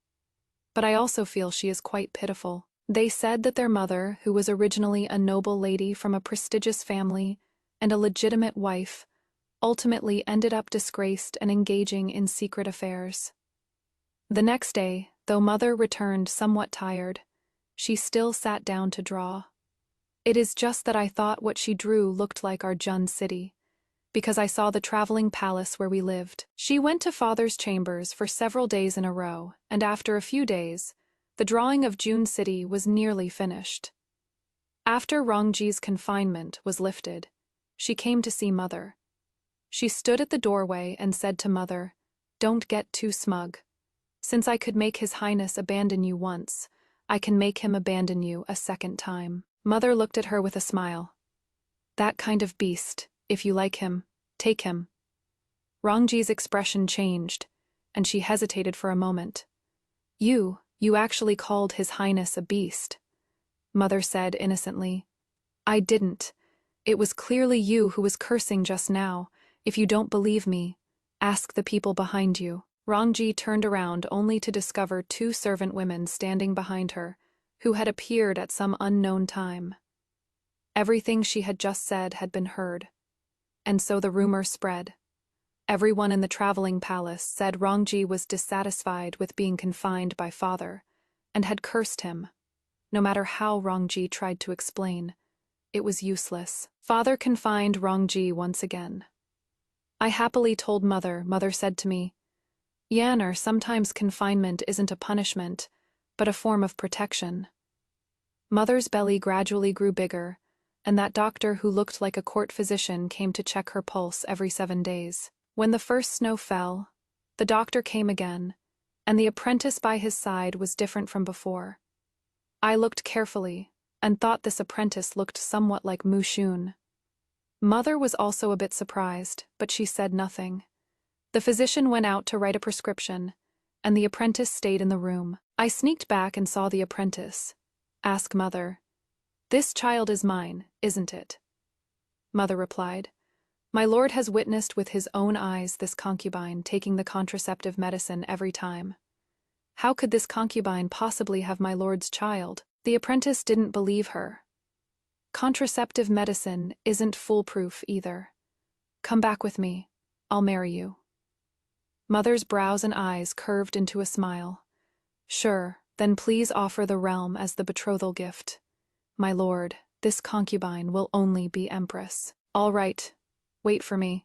But I also feel she is quite pitiful. They said that their mother, who was originally a noble lady from a prestigious family and a legitimate wife, ultimately ended up disgraced and engaging in secret affairs. The next day, though mother returned somewhat tired, she still sat down to draw. It is just that I thought what she drew looked like our Jun city, because I saw the traveling palace where we lived. She went to father's chambers for several days in a row, and after a few days, the drawing of Jun City was nearly finished. After Rongji's confinement was lifted, she came to see mother. She stood at the doorway and said to mother, "Don't get too smug. Since I could make His Highness abandon you once, I can make him abandon you a second time." Mother looked at her with a smile. "That kind of beast, if you like him, take him." Rongji's expression changed, and she hesitated for a moment. You actually called His Highness a beast," mother said innocently. "I didn't. It was clearly you who was cursing just now. If you don't believe me, ask the people behind you." Rongji turned around only to discover two servant women standing behind her, who had appeared at some unknown time. Everything she had just said had been heard, and so the rumor spread. Everyone in the traveling palace said Rongji was dissatisfied with being confined by father, and had cursed him. No matter how Rongji tried to explain, it was useless. Father confined Rongji once again. I happily told mother. Mother said to me, "Yaner, sometimes confinement isn't a punishment, but a form of protection." Mother's belly gradually grew bigger, and that doctor who looked like a court physician came to check her pulse every 7 days. When the first snow fell, the doctor came again, and the apprentice by his side was different from before. I looked carefully, and thought this apprentice looked somewhat like Mu Shun. Mother was also a bit surprised, but she said nothing. The physician went out to write a prescription, and the apprentice stayed in the room. I sneaked back and saw the apprentice. Ask mother, "This child is mine, isn't it?" Mother replied, "My lord has witnessed with his own eyes this concubine taking the contraceptive medicine every time. How could this concubine possibly have my lord's child?" The apprentice didn't believe her. "Contraceptive medicine isn't foolproof either. Come back with me. I'll marry you." Mother's brows and eyes curved into a smile. "Sure, then please offer the realm as the betrothal gift. My lord, this concubine will only be empress." "All right. Wait for me."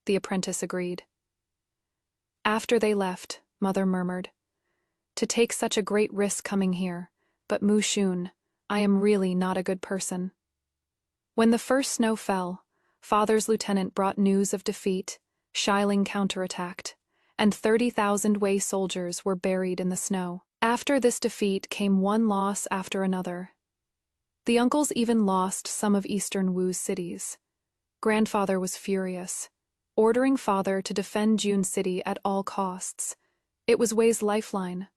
The apprentice agreed. After they left, mother murmured, "To take such a great risk coming here, but Mu Shun, I am really not a good person." When the first snow fell, father's lieutenant brought news of defeat. Shiling counterattacked, and 30,000 Wei soldiers were buried in the snow. After this defeat came one loss after another. The uncles even lost some of Eastern Wu's cities. Grandfather was furious, ordering father to defend Jun City at all costs. It was Wei's lifeline.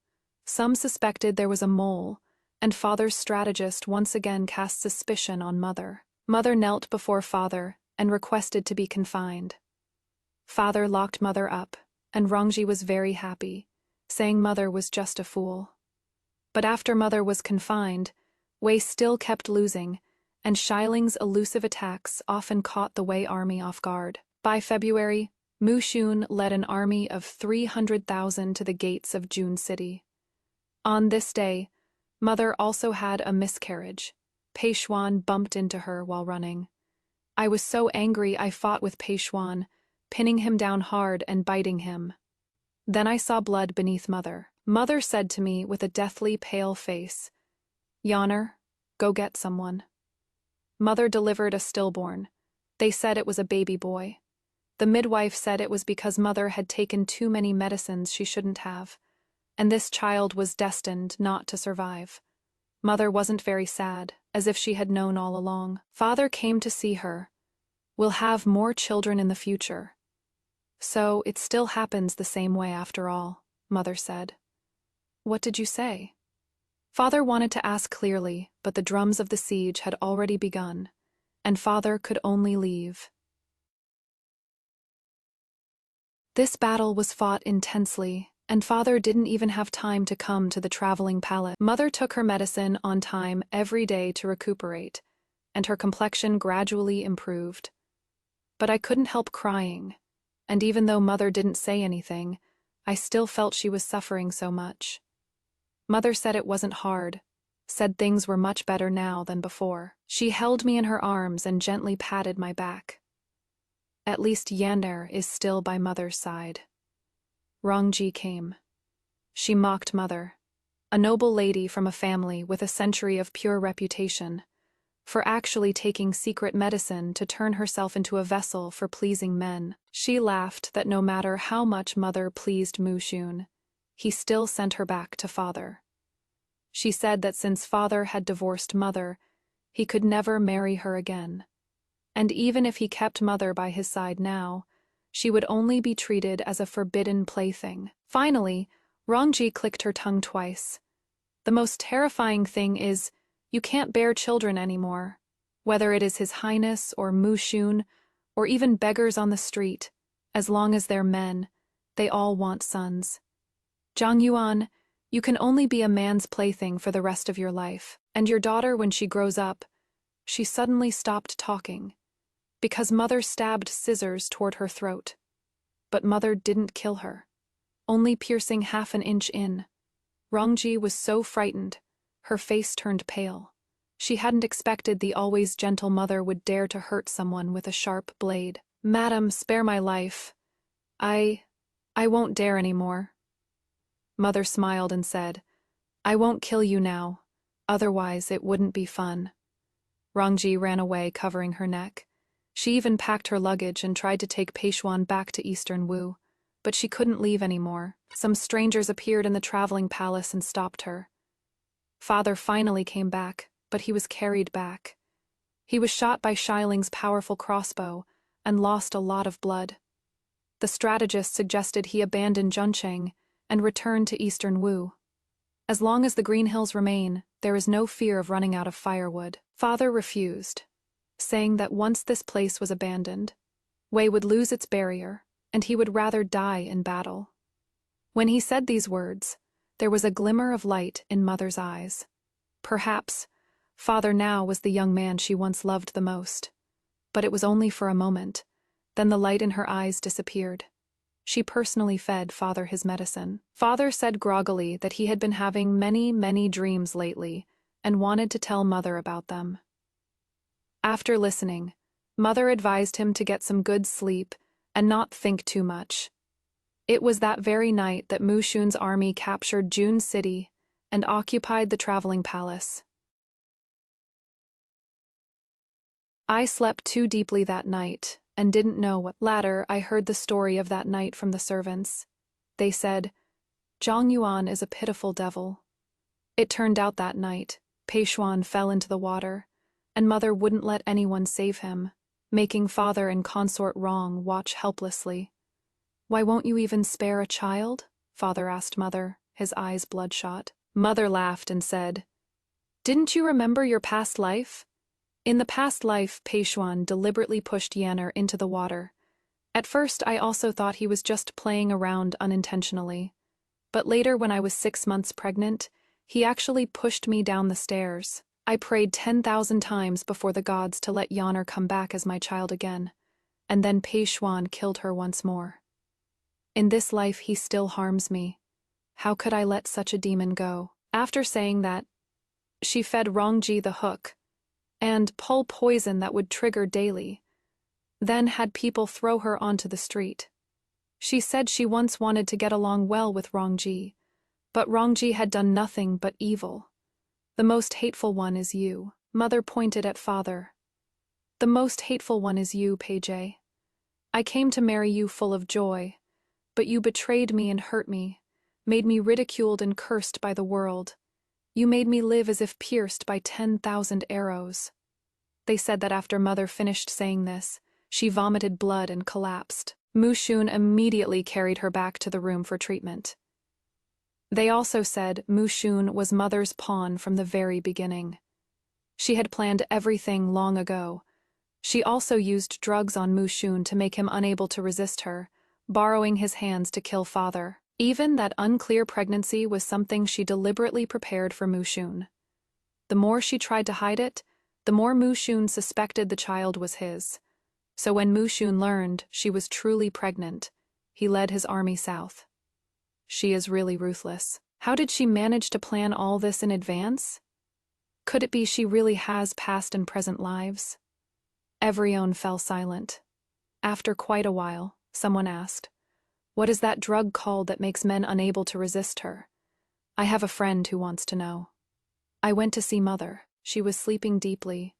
Some suspected there was a mole, and father's strategist once again cast suspicion on mother. Mother knelt before father and requested to be confined. Father locked mother up, and Rongji was very happy, saying mother was just a fool. But after mother was confined, Wei still kept losing, and Shiling's elusive attacks often caught the Wei army off guard. By February, Mu Shun led an army of 300,000 to the gates of Jun City. On this day, mother also had a miscarriage. Pei Xuan bumped into her while running. I was so angry I fought with Pei Xuan, pinning him down hard and biting him. Then I saw blood beneath mother. Mother said to me with a deathly pale face, "Yaner, go get someone." Mother delivered a stillborn. They said it was a baby boy. The midwife said it was because mother had taken too many medicines she shouldn't have, and this child was destined not to survive. Mother wasn't very sad, as if she had known all along. Father came to see her. "We'll have more children in the future." "So it still happens the same way after all," mother said. "What did you say?" Father wanted to ask clearly, but the drums of the siege had already begun, and father could only leave. This battle was fought intensely, and father didn't even have time to come to the traveling palace. Mother took her medicine on time every day to recuperate, and her complexion gradually improved. But I couldn't help crying, and even though mother didn't say anything, I still felt she was suffering so much. Mother said it wasn't hard, said things were much better now than before. She held me in her arms and gently patted my back. At least Yander is still by mother's side. Rongji came. She mocked mother, a noble lady from a family with a century of pure reputation, for actually taking secret medicine to turn herself into a vessel for pleasing men. She laughed that no matter how much mother pleased Mushun, he still sent her back to father. She said that since father had divorced mother, he could never marry her again. And even if he kept mother by his side now, she would only be treated as a forbidden plaything. Finally, Rongji clicked her tongue twice. The most terrifying thing is, you can't bear children anymore, whether it is His Highness or Mushun, or even beggars on the street. As long as they're men, they all want sons. Zhang Yuan, you can only be a man's plaything for the rest of your life. And your daughter, when she grows up, she suddenly stopped talking, because mother stabbed scissors toward her throat. But mother didn't kill her, only piercing half an inch in. Rongji was so frightened, her face turned pale. She hadn't expected the always gentle mother would dare to hurt someone with a sharp blade. "Madam, spare my life. I won't dare anymore." Mother smiled and said, "I won't kill you now, otherwise it wouldn't be fun." Rongji ran away, covering her neck. She even packed her luggage and tried to take Peishuan back to Eastern Wu, but she couldn't leave anymore. Some strangers appeared in the traveling palace and stopped her. Father finally came back, but he was carried back. He was shot by Shiling's powerful crossbow and lost a lot of blood. The strategist suggested he abandon Juncheng and return to Eastern Wu. As long as the Green Hills remain, there is no fear of running out of firewood. Father refused, saying that once this place was abandoned, Wei would lose its barrier, and he would rather die in battle. When he said these words, there was a glimmer of light in mother's eyes. Perhaps father now was the young man she once loved the most. But it was only for a moment. Then the light in her eyes disappeared. She personally fed father his medicine. Father said groggily that he had been having many dreams lately and wanted to tell mother about them. After listening, mother advised him to get some good sleep and not think too much. It was that very night that Mushun's army captured Jun City and occupied the traveling palace. I slept too deeply that night and didn't know what. Later, I heard the story of that night from the servants. They said, "Zhang Yuan is a pitiful devil." It turned out that night, Peishuan fell into the water, and mother wouldn't let anyone save him, making father and consort Rong watch helplessly. "Why won't you even spare a child?" father asked mother, his eyes bloodshot. Mother laughed and said, "Didn't you remember your past life?" In the past life, Peishuan deliberately pushed Yanner into the water. At first, I also thought he was just playing around unintentionally. But later, when I was 6 months pregnant, he actually pushed me down the stairs. I prayed 10,000 times before the gods to let Yanner come back as my child again. And then Peishuan killed her once more. In this life, he still harms me. How could I let such a demon go? After saying that, she fed Rongji the hook and pull poison that would trigger daily, then had people throw her onto the street. She said she once wanted to get along well with Rongji, but Rongji had done nothing but evil. "The most hateful one is you." Mother pointed at father. "The most hateful one is you, Peije. I came to marry you full of joy, but you betrayed me and hurt me, made me ridiculed and cursed by the world. You made me live as if pierced by 10,000 arrows." They said that after mother finished saying this, she vomited blood and collapsed. Mushun immediately carried her back to the room for treatment. They also said Mushun was mother's pawn from the very beginning. She had planned everything long ago. She also used drugs on Mushun to make him unable to resist her, borrowing his hands to kill father. Even that unclear pregnancy was something she deliberately prepared for Mushun. The more she tried to hide it, the more Mushun suspected the child was his. So when Mushun learned she was truly pregnant, he led his army south. She is really ruthless. How did she manage to plan all this in advance? Could it be she really has past and present lives? Everyone fell silent. After quite a while, someone asked, "What is that drug called that makes men unable to resist her? I have a friend who wants to know." I went to see Mother. She was sleeping deeply,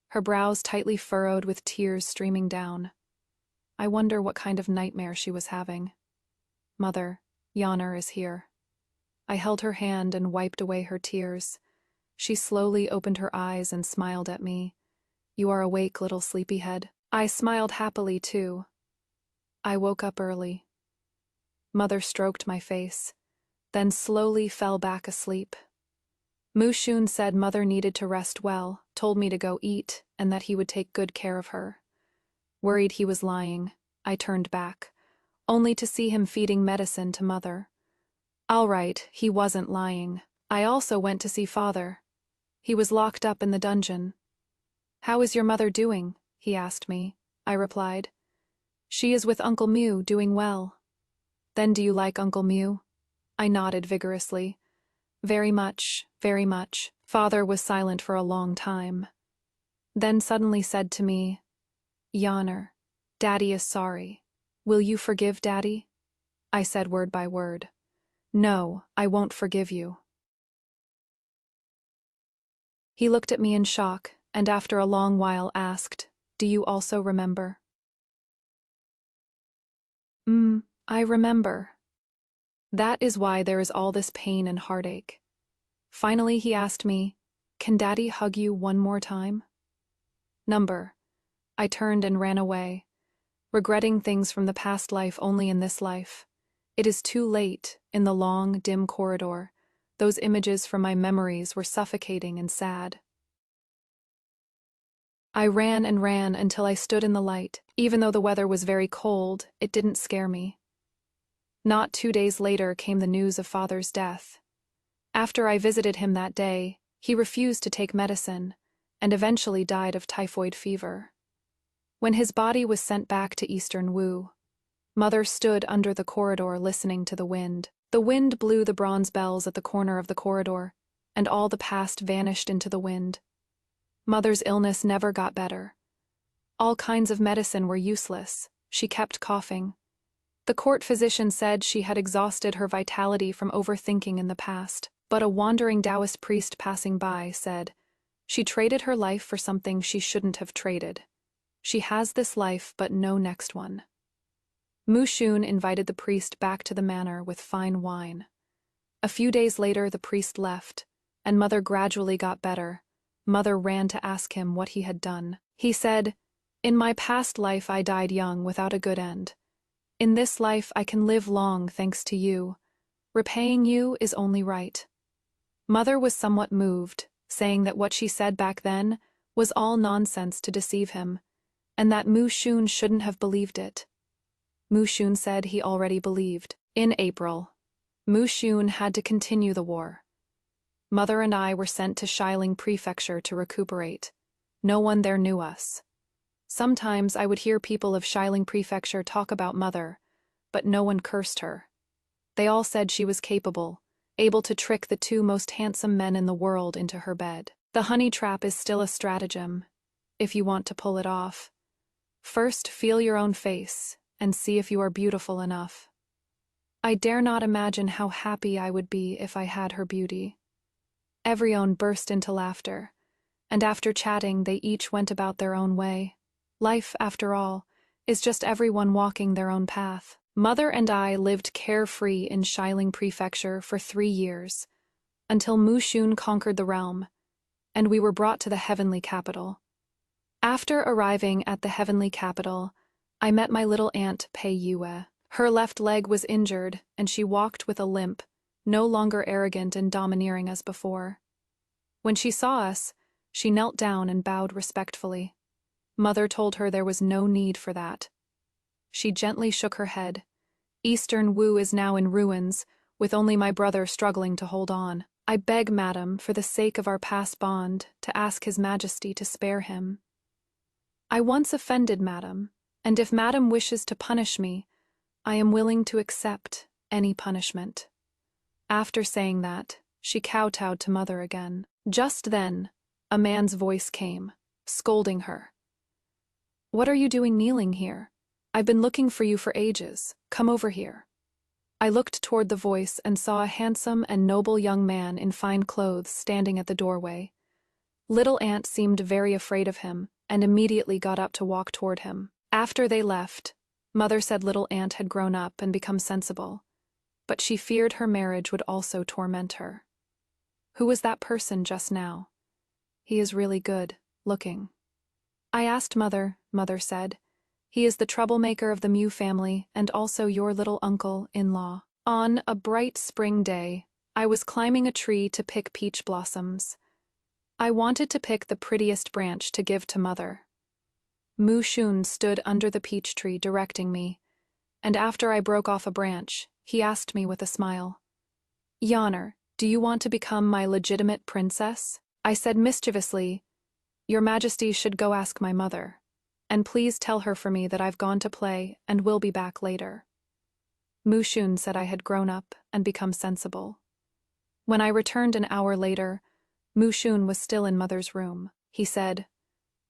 her brows tightly furrowed with tears streaming down. I wonder what kind of nightmare she was having. "Mother, Yonner is here." I held her hand and wiped away her tears. She slowly opened her eyes and smiled at me. "You are awake, little sleepyhead." I smiled happily, too. I woke up early. Mother stroked my face, then slowly fell back asleep. Mushun said Mother needed to rest well, told me to go eat, and that he would take good care of her. Worried he was lying, I turned back, only to see him feeding medicine to Mother. All right, he wasn't lying. I also went to see Father. He was locked up in the dungeon. "How is your mother doing?" he asked me. I replied, "She is with Uncle Mew, doing well." "Then do you like Uncle Mew?" I nodded vigorously. Very much, very much." Father was silent for a long time. Then suddenly said to me, "Yonner, Daddy is sorry. Will you forgive Daddy?" I said word by word, "No, I won't forgive you." He looked at me in shock, and after a long while asked, "Do you also remember?" I remember. That is why there is all this pain and heartache." Finally he asked me, "Can Daddy hug you one more time?" Number. I turned and ran away, regretting things from the past life only in this life. It is too late, in the long, dim corridor. Those images from my memories were suffocating and sad. I ran and ran until I stood in the light. Even though the weather was very cold, it didn't scare me. Not 2 days later came the news of Father's death. After I visited him that day, he refused to take medicine, and eventually died of typhoid fever. When his body was sent back to Eastern Wu, Mother stood under the corridor listening to the wind. The wind blew the bronze bells at the corner of the corridor, and all the past vanished into the wind. Mother's illness never got better. All kinds of medicine were useless. She kept coughing. The court physician said she had exhausted her vitality from overthinking in the past, but a wandering Taoist priest passing by said, "She traded her life for something she shouldn't have traded. She has this life but no next one." Mushun invited the priest back to the manor with fine wine. A few days later the priest left, and Mother gradually got better. Mother ran to ask him what he had done. He said, "In my past life I died young without a good end. In this life I can live long thanks to you. Repaying you is only right." Mother was somewhat moved, saying that what she said back then was all nonsense to deceive him, and that Mushun shouldn't have believed it. Mushun said he already believed. In April, Mushun had to continue the war. Mother and I were sent to Xiling Prefecture to recuperate. No one there knew us. Sometimes I would hear people of Xiling Prefecture talk about Mother, but no one cursed her. They all said she was capable, able to trick the 2 most handsome men in the world into her bed. The honey trap is still a stratagem, if you want to pull it off. First, feel your own face, and see if you are beautiful enough. I dare not imagine how happy I would be if I had her beauty. Everyone burst into laughter, and after chatting they each went about their own way. Life, after all, is just everyone walking their own path. Mother and I lived carefree in Xiling Prefecture for 3 years, until Mushun conquered the realm, and we were brought to the heavenly capital. After arriving at the heavenly capital, I met my little aunt Pei Yue. Her left leg was injured, and she walked with a limp, no longer arrogant and domineering as before. When she saw us, she knelt down and bowed respectfully. Mother told her there was no need for that. She gently shook her head, Eastern Wu is now in ruins, with only my brother struggling to hold on. I beg, madam, for the sake of our past bond, to ask His Majesty to spare him. I once offended madam, and if madam wishes to punish me, I am willing to accept any punishment. After saying that, she kowtowed to mother again. Just then, a man's voice came, scolding her. "What are you doing kneeling here? I've been looking for you for ages. Come over here." I looked toward the voice and saw a handsome and noble young man in fine clothes standing at the doorway. Little Aunt seemed very afraid of him and immediately got up to walk toward him. After they left, Mother said Little Aunt had grown up and become sensible, but she feared her marriage would also torment her. "Who was that person just now? He is really good looking." I asked Mother. Mother said, "He is the troublemaker of the Mew family and also your little uncle-in-law." On a bright spring day, I was climbing a tree to pick peach blossoms. I wanted to pick the prettiest branch to give to Mother. Mu Shun stood under the peach tree directing me, and after I broke off a branch, he asked me with a smile, "Yonner, do you want to become my legitimate princess?" I said mischievously, "Your Majesty should go ask my mother, and please tell her for me that I've gone to play and will be back later." Mu Shun said I had grown up and become sensible. When I returned an hour later, Mu Shun was still in Mother's room. He said,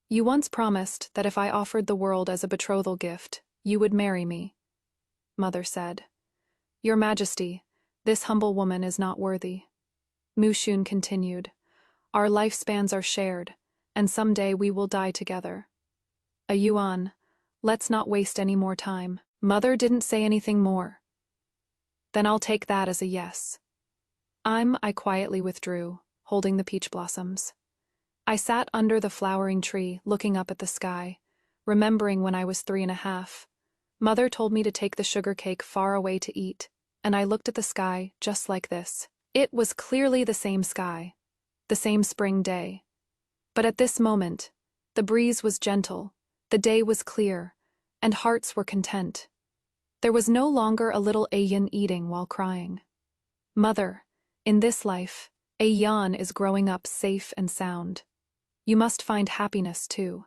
"You once promised that if I offered the world as a betrothal gift, you would marry me." Mother said, "Your Majesty, this humble woman is not worthy." Mu Shun continued, "Our lifespans are shared, and someday we will die together. A Yuan, let's not waste any more time." Mother didn't say anything more. "Then I'll take that as a yes." I quietly withdrew, holding the peach blossoms. I sat under the flowering tree, looking up at the sky, remembering when I was 3.5. Mother told me to take the sugar cake far away to eat, and I looked at the sky just like this. It was clearly the same sky, the same spring day. But at this moment, the breeze was gentle, the day was clear, and hearts were content. There was no longer a little Ayan eating while crying. "Mother, in this life, Ayan is growing up safe and sound. You must find happiness too."